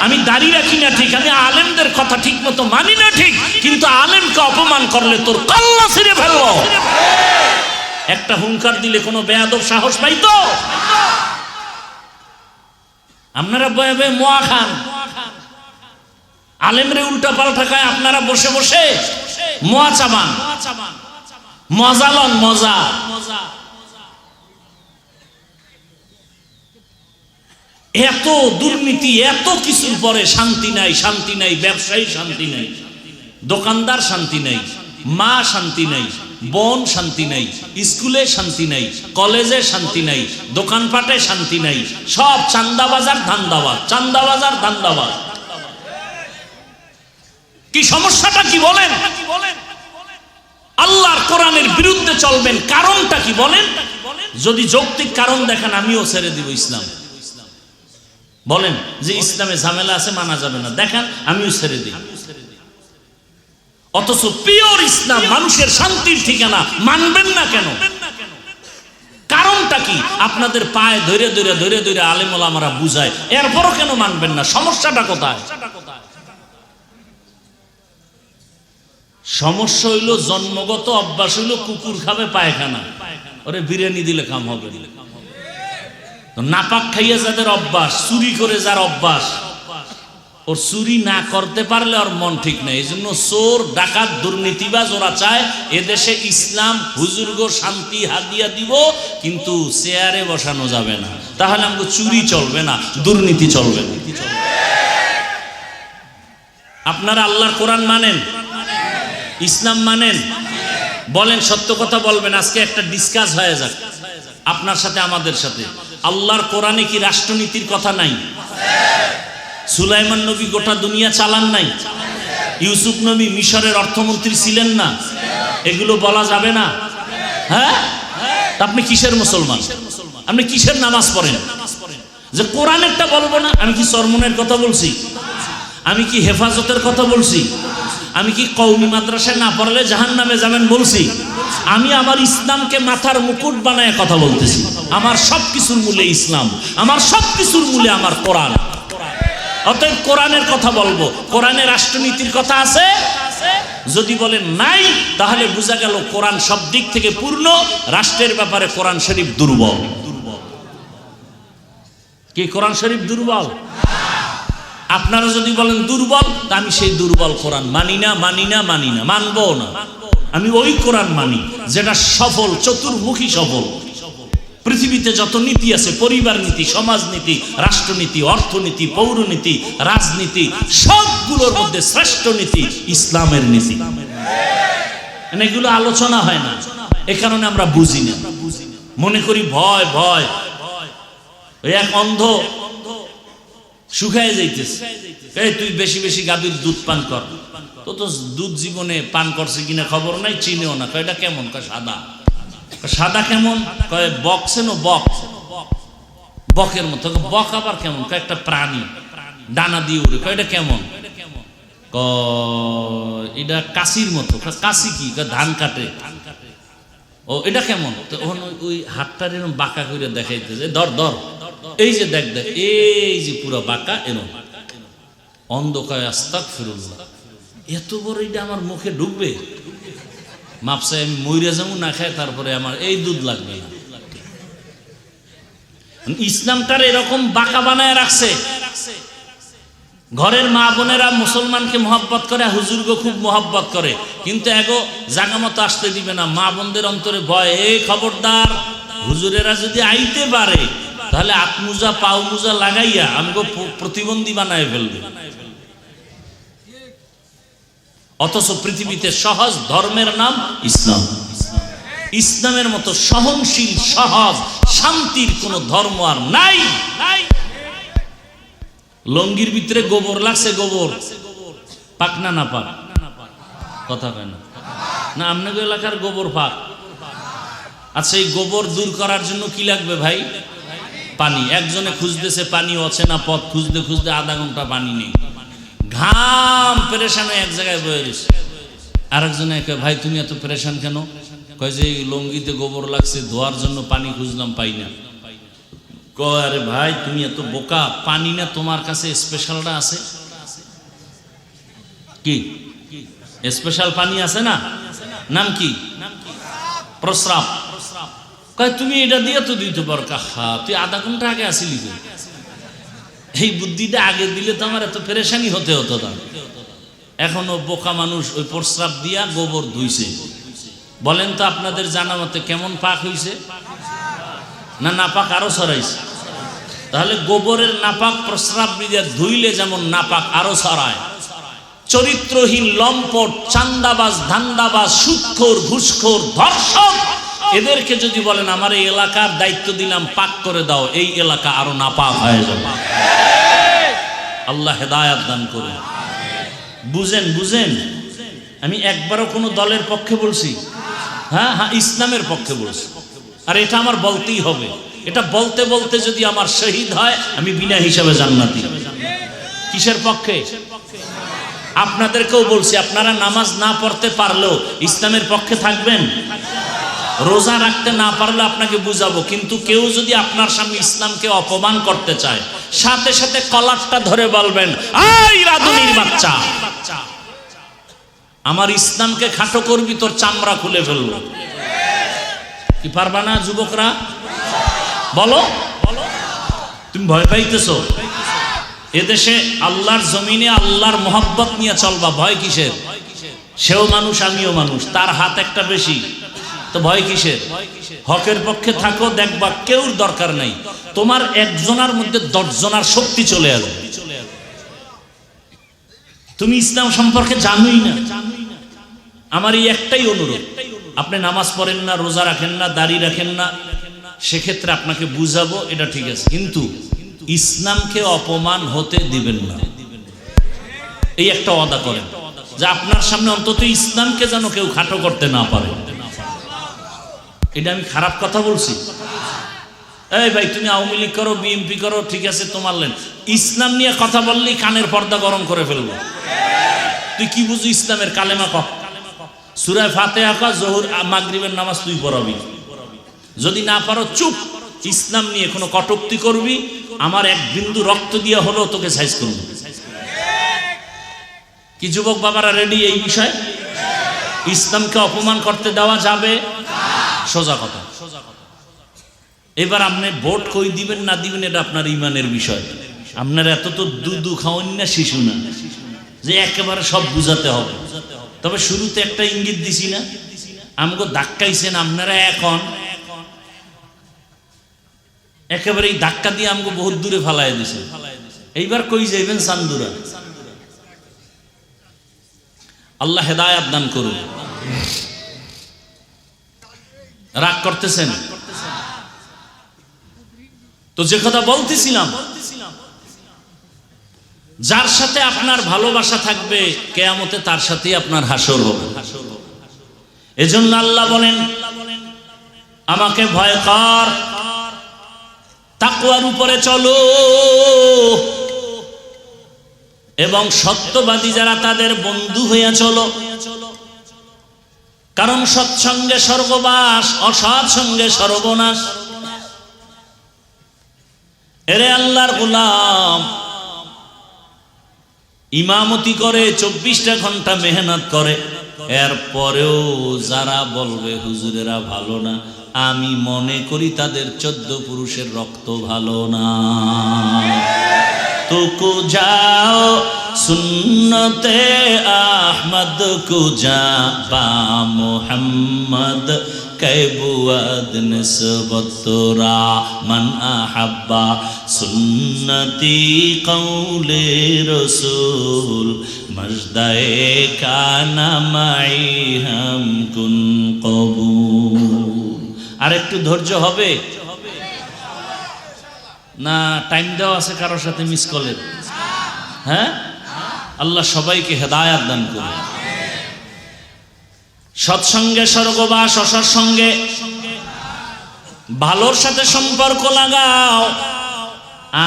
আমি দাড়ি রাখি না ঠিক, আমি আলেমদের কথা ঠিক মতো মানি না ঠিক, কিন্তু আলেমকে অপমান করলে তোর কল্লা ছিঁড়ে ফেলবো। একটা হুঙ্কার দিলে কোনো বেয়াদব সাহস পাইতো? আপনারা বয়ে বয়ে মোয়া খান, আলেমরে উল্টা পাল্টা খায়, আপনারা বসে বসে মোয়া চাবান, মজা লন, মজা। এত দুর্নীতি, এত কিছুর পরে শান্তি নাই, শান্তি নাই, ব্যবসায়ী শান্তি নাই, দোকানদার শান্তি নাই, মা শান্তি নাই, বোন শান্তি নাই, স্কুলে শান্তি নাই, কলেজে শান্তি নাই, দোকানপাটে শান্তি নাই, সব চান্দাবাজার ধান্দাবাজ, চান্দাবাজার ধান্দাবাজ। কি সমস্যাটা কি বলেন? আল্লাহর কোরআনের বিরুদ্ধে চলবেন, কারণটা কি বলেন? যদি যৌক্তিক কারণ দেখেন আমিও ছেড়ে দিব ইসলাম। বলেন যে ইসলামে ঝামেলা আছে, মানা যাবে না, দেখান আমিও ছেড়ে দিই। অথচ পিওর ইসলাম মানুষের শান্তির ঠিকানা, মানবেন না কেন? কারণটা কি? আপনাদের পায়ে ধরে ধরে ধরে ধরে আলেম ওলামারা বুঝায়, এরপরও কেন মানবেন না? সমস্যাটা কোথায়? সমস্যা হইল জন্মগত অভ্যাস হইল কুকুর খাবে পায়খানা, ওরে বিরিয়ানি দিলে কাম হবে। নাপাক খাইয়া যাদের অভ্যাস, চুরি করে যার অভ্যাস, ওর চুরি না করতে পারলে ওর মন ঠিক নাই। এই জন্য চোর, ডাকাত, দুর্নীতিবাজ ওরা চায় এদেশে ইসলাম হুজুর্গ শান্তি হাদিয়া দিব, কিন্তু চেয়ারে বসানো যাবে না, তাহলে আমাকে চুরি চলবে না, দুর্নীতি চলবে না। আপনারা আল্লাহর কোরআন মানেন, ইসলাম মানেন? বলেন, সত্য কথা বলবেন। আজকে একটা ডিসকাস হয়ে যাক আপনার সাথে আমাদের সাথে। আল্লাহর কোরআনে কি রাষ্ট্রনীতির কথা নাই? সুলাইমান নবী গোটা দুনিয়া চালান নাই? ইউসুফ নবী মিশরের অর্থমন্ত্রী ছিলেন না? এগুলো বলা যাবে না? হ্যাঁ, আপনি কিসের মুসলমান? আপনি কিসের নামাজ পড়েন যে কোরআনেরটা বলবো না? আমি কি চরমনের কথা বলছি? আমি কি হেফাজতের কথা বলছি? আমি কি কওমি মাদ্রাসায় না পড়লে জাহান্নামে যাবেন বলছি? আমি আমার ইসলামকে মাথার মুকুট বানায় কথা বলতেছি। আমার সবকিছুর মূলে ইসলাম, আমার সবকিছুর মূলে আমার কোরআন। অতএব কোরআনের কথা বলবো। কোরআনে রাষ্ট্রনীতির কথা আছে? যদি বলেন নাই, তাহলে বোঝা গেল কোরআন সব দিক থেকে পূর্ণ, রাষ্ট্রের ব্যাপারে কোরআন শরীফ দুর্বল। কি কোরআন শরীফ দুর্বল? আপনারা যদি বলেন দুর্বল, তা আমি সেই দুর্বল কোরআন মানি না, মানি না, মানি না, মানবো না। আমি ওই কোরআন মানি যেটা সফল, চতুর্মুখী সফল। পৃথিবীতে যত নীতি আছে, পরিবার নীতি, সমাজ নীতি, রাষ্ট্রনীতি, অর্থনীতি, পৌরনীতি, রাজনীতি, সবগুলোর মধ্যে শ্রেষ্ঠ নীতি ইসলামের নীতি। এগুলো আলোচনা হয় না, এ কারণে আমরা বুঝি না, মনে করি ভয় ভয়। ওই এক অন্ধ শুকায় যাইতেছে, এই তুই বেশি বেশি গাভীর দুধ পান কর। তো তো দুধ জীবনে পান করছে কিনা খবর নাই, চিনেও না। কয় এটা কেমন? কয় সাদা। সাদা কেমন? কয় বক, চেনো? বক, বকের মতো। বক আবার কেমন? কয় একটা প্রাণী, ডানা দিয়ে উড়ে। কয় এটা কেমন? এটা কাশির মতো। কাশি কি? ধান কাটে। ও এটা কেমন? তো ওই হাতটার এরকম বাঁকা করে দেখাইতেছে, ধর ধর, এই যে দেখ দেখ, এই যে পুরো বাঁকা এরকম। অন্ধকার, আস্তাগফিরুল্লাহ, এত বড় এটা আমার মুখে ঢুকবে? মাপসাই আমি মইরা যাবো না খায়, তারপরে আমার এই দুধ লাগবে না। ইসলামটার এরকম বাঁকা বানায় রাখছে। ঘরের মা বোনেরা মুসলমানকে মহব্বত করে, হুজুরকে খুব মহব্বত করে, কিন্তু এগো জাগা মতো আসতে দিবে না। মা বোনদের অন্তরে ভয়, এই খবরদার, হুজুরেরা যদি আইতে পারে তাহলে আত্মুজা পাও মুজা লাগাইয়া আমাকে প্রতিবন্ধী বানায় ফেলবে। অথচ পৃথিবীতে সহজ ধর্মের নাম ইসলাম। ইসলামের মতো সহনশীল, সহজ, শান্তির কোন ধর্ম আর নাই। লঙ্গির ভিতরে গোবর লাগছে, গোবর পাক না না পাক? কথা কয় না না, আপনাদের এলাকার গোবর পাক। আচ্ছা, এই গোবর দূর করার জন্য কি লাগবে ভাই? পানি। একজনে খুঁজতেছে পানি, অচেনা পথ খুঁজতে খুঁজতে আধা ঘন্টা পানি নেই, ঘাম পেরেশান এক জায়গায় বয়ে রয়েছে। আরেকজনে কয়, ভাই তুমি এত পেরেশান কেন? কয় যে লঙ্গিতে গোবর লাগছে, ধোয়ার জন্য পানি খুঁজলাম, পাই না। কয়, আরে ভাই তুমি এত বোকা, পানি না তোমার কাছে স্পেশালটা আছে? কি স্পেশাল পানি আছে না? নাম কি? প্রস্রাব। কয় তুমি এটা দিয়ে তো দিতে পারো। কাহা, তুই আধা ঘন্টা আগে আসিলি, এই বুদ্ধিটা আগে দিলে তো আমার এত পেরেশানি হতে হতো না। এখনো বোকা মানুষ ওই প্রস্রাব দিয়া গোবর ধুইছে। বলেন তো আপনাদের জানা মতে কেমন পাক হইছে? না নাপাক আরো ছড়াইছে? তাহলে গোবরের নাপাক প্রস্রাব দিয়ে ধুইলে যেমন নাপাক আরো ছড়ায়। চরিত্রহীন, লম্পট, চান্দাবাজ, ধান্দাবাজ, সুদখোর, ঘুষখোর, ধর্ষক, এদেরকে যদি বলেন আমার এই এলাকার দায়িত্ব দিলাম, পাক করে দাও, এই এলাকা আরো নাপাক হয়ে যাবে। আল্লাহ হেদায়াত দান করুন। বুঝেন বুঝেন, আমি একবারও কোনো দলের পক্ষে বলছি? হ্যাঁ হ্যাঁ, ইসলামের পক্ষে বলছি। আর এটা আমার বলতেই হবে। এটা বলতে বলতে যদি আমার শহীদ হয়, আমি বিনা হিসাবে জান্নাতি। কিসের পক্ষে? আপনাদেরকেও বলছি, আপনারা নামাজ না পড়তে পারলেও ইসলামের পক্ষে থাকবেন। রোজা রাখতে না পারলে আপনাকে বুঝাবো, কিন্তু কেউ যদি আপনার সামনে ইসলামকে অপমান করতে চায়, সাথে সাথে কলারটা ধরে বলবেন, এই রাধুনির বাচ্চা, আমার ইসলামকে খাটো করবি, তোর চামড়া খুলে ফেলবো। কি পারবা না যুবকরা? বলো, তুমি ভয় পাইতেছো? এদেশে আল্লাহর জমিনে আল্লাহর মোহাব্বত নিয়ে চলবা, ভয় কিসের? সেও মানুষ, আমিও মানুষ, তার হাত একটা বেশি, তো ভয় কিসের? হকের পক্ষে থাকো, দেখবা কেউর দরকার নাই, তোমার একজনের মধ্যে 10 জনের শক্তি চলে আসবে। তুমি ইসলাম সম্পর্কে জানোই না। আমার এই একটাই অনুরোধ, আপনি নামাজ পড়েন না, রোজা রাখেন না, দাড়ি রাখেন না, সেক্ষেত্রে আপনাকে বুঝাবো, এটা ঠিক আছে, কিন্তু ইসলামকে অপমান হতে দিবেন না। এই একটা ওয়াদা করেন যে আপনার সামনে অন্তত ইসলামকে যেন কেউ খাটো করতে না পারে। এটা আমি খারাপ কথা বলছি? এই ভাই তুমি আওয়ামী লীগ করো, বিএনপি করো, ঠিক আছে তোমার লেন, ইসলাম নিয়ে কথা বললেই কানের পর্দা গরম করে ফেলবো। তুই কি বুঝু ইসলামের? কালেমা কহ, সূরা ফাতিহা কহ, যোহর মাগরিবের নামাজ তুই পড়াবি, যদি না পারো চুপ। ইসলাম নিয়ে কোনো কটূক্তি করবি, আমার এক বিন্দু রক্ত দিয়ে হলো তোকে সাইজ করবো। কি যুবক বাবারা রেডি এই বিষয়? ইসলামকে অপমান করতে দেওয়া যাবে? সোজা কথা। এবার আপনি ভোট কই দিবেন না দিবেন এটা আপনার ইমানের বিষয়। আপনার এত তো দুধু খাওয়ান না, শিশু না যে একেবারে সব বুঝাতে হবে। তবে শুরুতে একটা ইঙ্গিত দিছি না, আমাকে ধাক্কাইছেন আপনারা, এখন একেবারে এই ধাক্কা দিয়ে আমাকে বহুত দূরে ফালাই দিছে। এইবার কই যাইবেন? চান্দুরা। আল্লাহ হেদায়াত দান করুন। রাগ করতেছেন তো? যে কথা বলতেছিলাম, যার সাথে আপনার ভালোবাসা থাকবে কিয়ামতে তার সাথেই আপনার হাসর হবে। এজন্য আল্লাহ বলেন, আমাকে ভয় কর, তাকওয়ার উপরে চলো, এবং সত্যবাদী যারা তাদের বন্ধু হইয়া চলো। কারণ সৎসঙ্গে স্বর্গবাস, অসৎ সঙ্গে সর্বনাশ। এরে আল্লাহর গোলাম, ইমামতি করে 24টা ঘন্টা মেহনত করে, এরপরেও যারা বলবে হুজুরেরা ভালো না, আমি মনে করি তাদের 14 পুরুষের রক্ত ভালো না। তুকু যাও সুন্নতে আহমদ কুজা বা মোহাম্মদ कैबुअद निस्बतरा मन अहब्बा सुन्नती कौले रसूल मजदाए काना माई हम कुन कबूल। আর একটু ধৈর্য হবে না? টাইম দেওয়া আছে কারোর সাথে মিস কলের? হ্যাঁ, আল্লাহ সবাইকে হেদায়াত দান করুন। সৎসঙ্গে স্বর্গবাস, অসৎ সঙ্গে ভালোর সাথে সম্পর্ক লাগাও।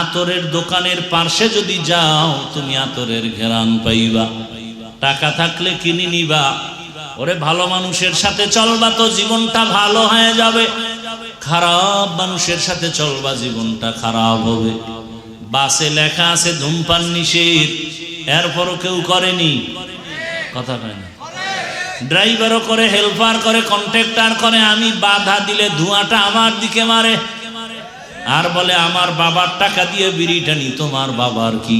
আতরের দোকানের পার্শ্বে যদি যাও, তুমি আতরের ঘেরান পাইবা। টাকা থাকলে কিনে নিবা। ওরে ভালো মানুষের সাথে চলবা তো জীবনটা ভালো হয়ে যাবে, খারাপ মানুষের সাথে চলবা জীবনটা খারাপ হবে। বাসে লেখা আছে ধূমপান নিষেধ, এরপরও কেউ করেনি, কথা কয় না। ড্রাইভারও করে, হেল্পার করে, কন্ট্রাক্টর করে। আমি বাধা দিলে ধোঁয়াটা আমার দিকে মারে আর বলে আমার বাবার টাকা দিয়ে বিড়ি টানি। তোমার বাবার কি?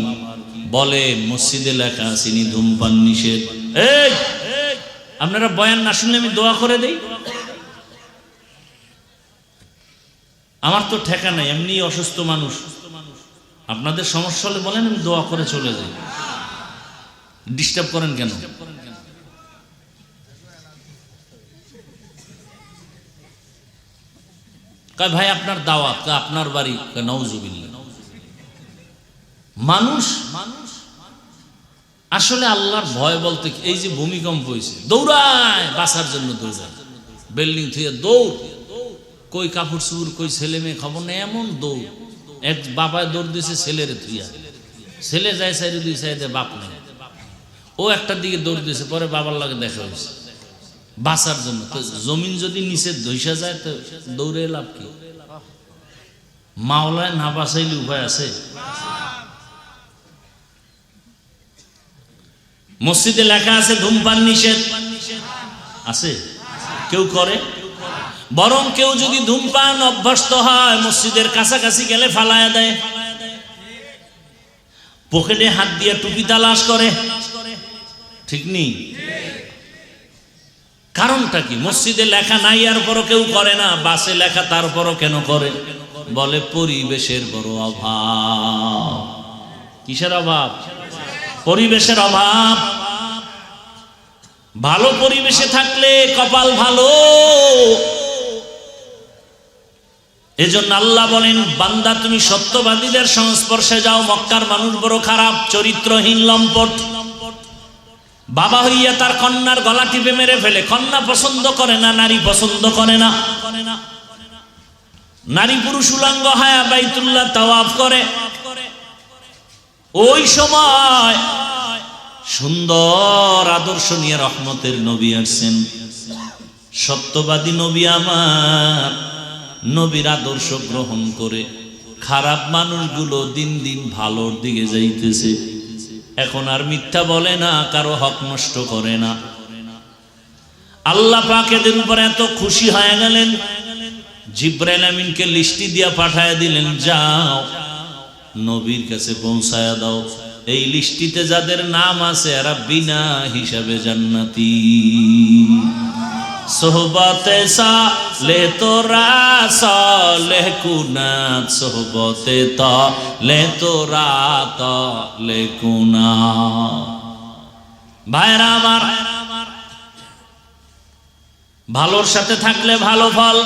বলে মসজিদে লেখা আসেনি ধূমপান নিষেধ। এই আপনারা বয়ান না শুনলে আমি দোয়া করে দেই? আমার তো ঠেকা নাই, এমনি অসুস্থ মানুষ। আপনাদের সমস্যা হলে বলেন, আমি দোয়া করে চলে যাই। ডিস্টার্ব করেন কেন? কয় ভাই আপনার দাওয়াত, আপনার বাড়ি, নাউজুবিল্লাহ। মানুষ আসলে আল্লাহর ভয় বলতে, এই যে ভূমিকম্প হয়েছে, দৌড়ায় বাঁচার জন্য, দৌড়ায় বিল্ডিং থেকে দৌড়, কই কাপড় চুর, কই ছেলে মেয়ে খবর নেই, এমন দৌড়। এক বাবায় দৌড় দিয়েছে ছেলের থুইয়া, ছেলে যায় সাইডে, দুই সাইডে বাপ নেই, ও একটার দিকে দৌড় দিয়েছে, পরে বাবার লাগে দেখা হয়েছে বাঁচার জন্য। তো জমিন যদি নিচে ধইসা যায় তো দৌড়ে লাভ কি? মাওলায় না বাঁচাইলে উপায় আছে? মসজিদে লেখা আছে ধূমপান নিষেধ, আছে? কেউ করে? বরং কেউ যদি ধূমপান অভ্যস্ত হয়, মসজিদের কাছাকাছি গেলে ফালায়া দেয়, পকেটে হাত দিয়ে টুপি তালাশ করে, ঠিক নেই? কারণটা কি? মসজিদে লেখা নাই আর পরও কেউ করে না, বাসে লেখা তারপরও কেন করে? বলে পরিবেশের বড় অভাব। কিসের অভাব? পরিবেশের অভাব। ভালো পরিবেশে থাকলে কপাল ভালো। এজন্য আল্লাহ বলেন, বান্দা তুমি সত্যবাদীদের সংস্পর্শে যাও। মক্কার মানুষ বড় খারাপ, চরিত্রহীন, লম্পট। বাবা হইয়া তার কন্যার গলা টিপে মেরে ফেলে। কন্যা পছন্দ করে না, নারী পছন্দ করে না। নারী পুরুষ উলঙ্গ হায়া বাইতুল্লাহ তাওয়াফ করে। ওই সময় সুন্দর আদর্শ নিয়ে রহমতের নবী আসছেন, সত্যবাদী নবী আমার। নবীর আদর্শ গ্রহণ করে খারাপ মানুষগুলো দিন দিন ভালোর দিকে যাইতেছে। এখন আর মিথ্যা বলে না, কারো হক নষ্ট করে না। আল্লাহ পাক এদের উপর এত খুশি হয়ে গেলেন, জিবরাইল আমিনকে লিস্টি দিয়া পাঠায় দিলেন, যাও নবীর কাছে পৌঁছায়া দাও। এই লিস্টিতে যাদের নাম আছে এরা বিনা হিসাবে জান্নাতি। সোহবতে সালে তোরা সালেহ কুনাত, সোহবতে তালে তোরা তালে কুনাত। ভাইরা আমার, ভালোর সাথে থাকলে ভালো ফল।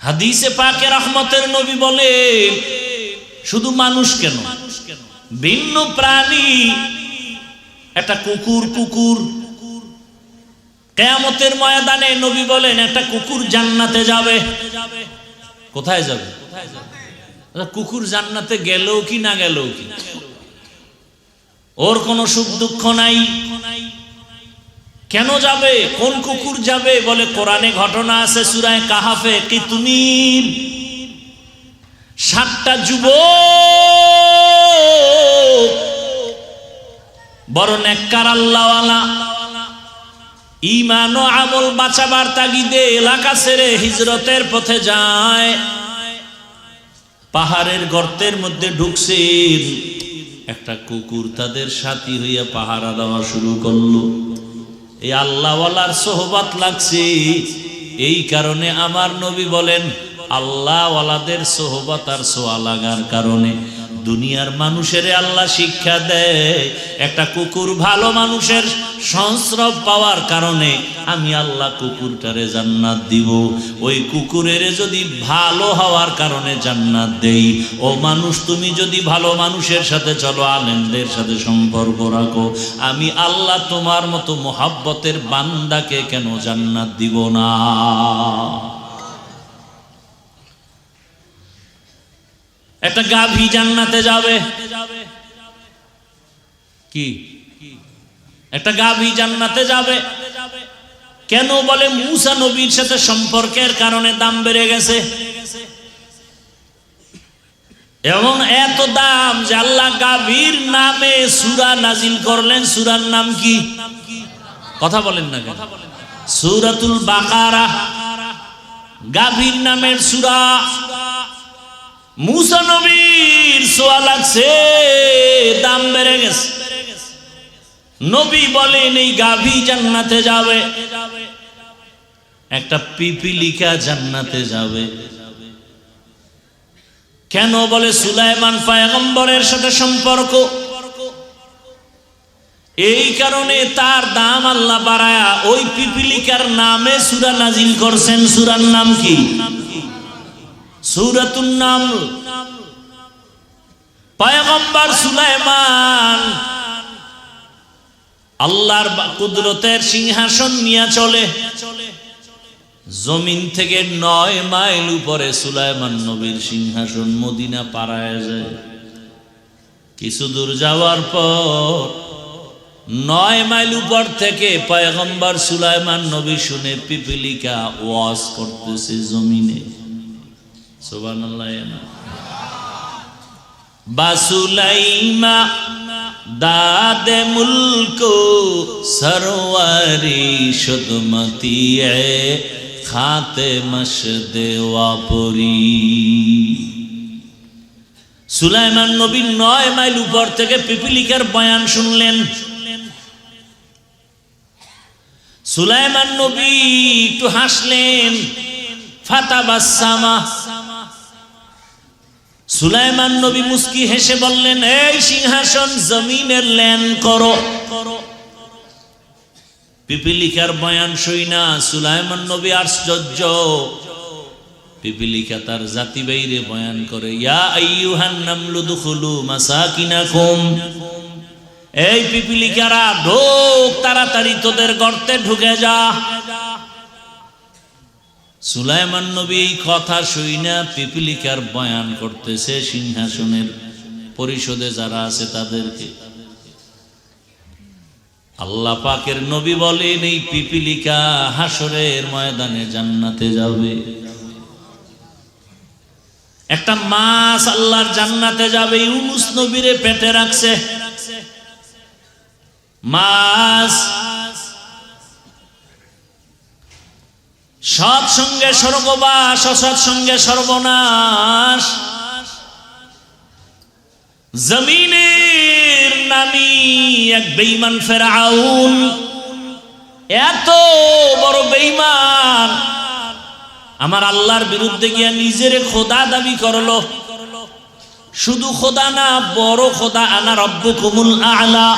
হাদিসে পাকে রহমতের নবী বলে, শুধু মানুষ কেন, ভিন্ন প্রাণী, একটা কুকুর কিয়ামতের ময়দানে নবী বলেন একটা কুকুর জান্নাতে যাবে। কোথায় যাবে? কুকুর জান্নাতে গেলেও কি না গেলেও কি, ওর কোনো সুখ দুঃখ নাই। কেন যাবে? কোন কুকুর যাবে? বলে কোরআনে ঘটনা আছে সূরা কাহাফে, কিতমির 7টা যুবক বড় নেককার আল্লাহওয়ালা, ঈমান ও আমল বাঁচাবার তাগিদে এলাকা ছেড়ে হিজরতের পথে যায়। পাহাড়ের গর্তের মধ্যে ঢুকছেন, একটা কুকুর তাদের সাথী হইয়া পাহারা দেওয়া শুরু করলো। এই আল্লাহওয়ালার সোহবত লাগছে, এই কারণে আমার নবী বলেন আল্লাহওয়ালাদের সোহবত আর সোয়া লাগার কারণে দুনিয়ার মানুষের আল্লাহ শিক্ষা দেয়, একটা কুকুর ভালো মানুষের সংস্রব পাওয়ার কারণে আমি আল্লাহ কুকুরটারে জান্নাত দিব। ওই কুকুরের যদি ভালো হওয়ার কারণে জান্নাত দেই, ও মানুষ তুমি যদি ভালো মানুষের সাথে চলো, আলেমদের সাথে সম্পর্ক রাখো, আমি আল্লাহ তোমার মতো মোহাব্বতের বান্দাকে কেন জান্নাত দিব না? একটা গাভী জান্নাতে যাবে, কি একটা গাভী জান্নাতে যাবে কেন? বলে মূসা নবীর সাথে সম্পর্কের কারণে দাম বেড়ে গেছে। এবং এত দাম যে আল্লাহ গাভীর নামে সূরা নাজিল করলেন। সূরার নাম কি? কথা বলেন না কেন? সূরাতুল বাকারা, গাভীর নামের সূরা। মূসা নবীর সোয়া লাগছে, দাম বেড়ে গেছে। নবী বলেন এই গাভী জান্নাতে যাবে, একটা পিপিলিকা জান্নাতে যাবে কেন? বলে সুলাইমান পয়গম্বরের সাথে সম্পর্ক, এই কারণে তার দাম আল্লাহ বাড়ায়া ওই পিপিলিকার নামে সূরা নাজিল করছেন। সূরার নাম কি? সূরাতুন নামল। পয়গম্বর সুলাইমান আল্লাহর কুদরতের সিংহাসন নিয়ে চলে, জমিন থেকে 9 মাইল উপরে সুলাইমান নবীর সিংহাসন মদিনা পাড়ায় যায়। কিছু দূর যাওয়ার পর 9 মাইল উপর থেকে পয়গম্বর সুলাইমান নবী শুনে পিপিলিকা ওয়াজ করতেছে জমিনে। সুবহানাল্লাহ। বাসুলাইমা দাদে মুলকো সরওয়ারি শুদমতি এ খাতে মশদে ওয়াপুরি। সুলাইমান নবী 9 মাইল উপর থেকে পিপিলিকার বয়ান শুনলেন। সুলাইমান নবী একটু হাসলেন, ফাতাবাসসামা। সুলাইমান নবী মুস্কি হেসে বললেন, এই সিংহাসন জমিনের ল্যান করো। পিপিলিকার বয়ান শুইনা সুলাইমান নবী আশ্চর্য। পিপিলিকা তার জাতি বাইরে বয়ান করে, ইয়া আইয়ুহান নামলু দুখুলু মাসাকিনাকুম। এই পিপিলিকারা ঢোক, তাড়াতাড়ি তোদের গর্তে ঢুকে যা। সুলাইমান নবী এই কথা শুইনা পিপিলিকার বয়ান করতেছে সিংহাসনের পরিষদে যারা আছে তাদেরকে। আল্লাহ পাকের নবী বলেন এই পিপিলিকা হাসরের ময়দানে জান্নাতে যাবে। একটা মাছ আল্লাহর জান্নাতে যাবে, ইউনুস নবীরে পেটে রাখছে। মাছ সৎসঙ্গে স্বর্গবাস, অসৎসঙ্গে সর্বনাশ। জমিনের নামি এক বেঈমান ফেরাউন, এত বড় বেঈমান, আমার আল্লাহর বিরুদ্ধে গিয়া নিজের খোদা দাবি করলো। শুধু খোদা না, বড় খোদা, আনা রব্বুকুমুল আ'লা।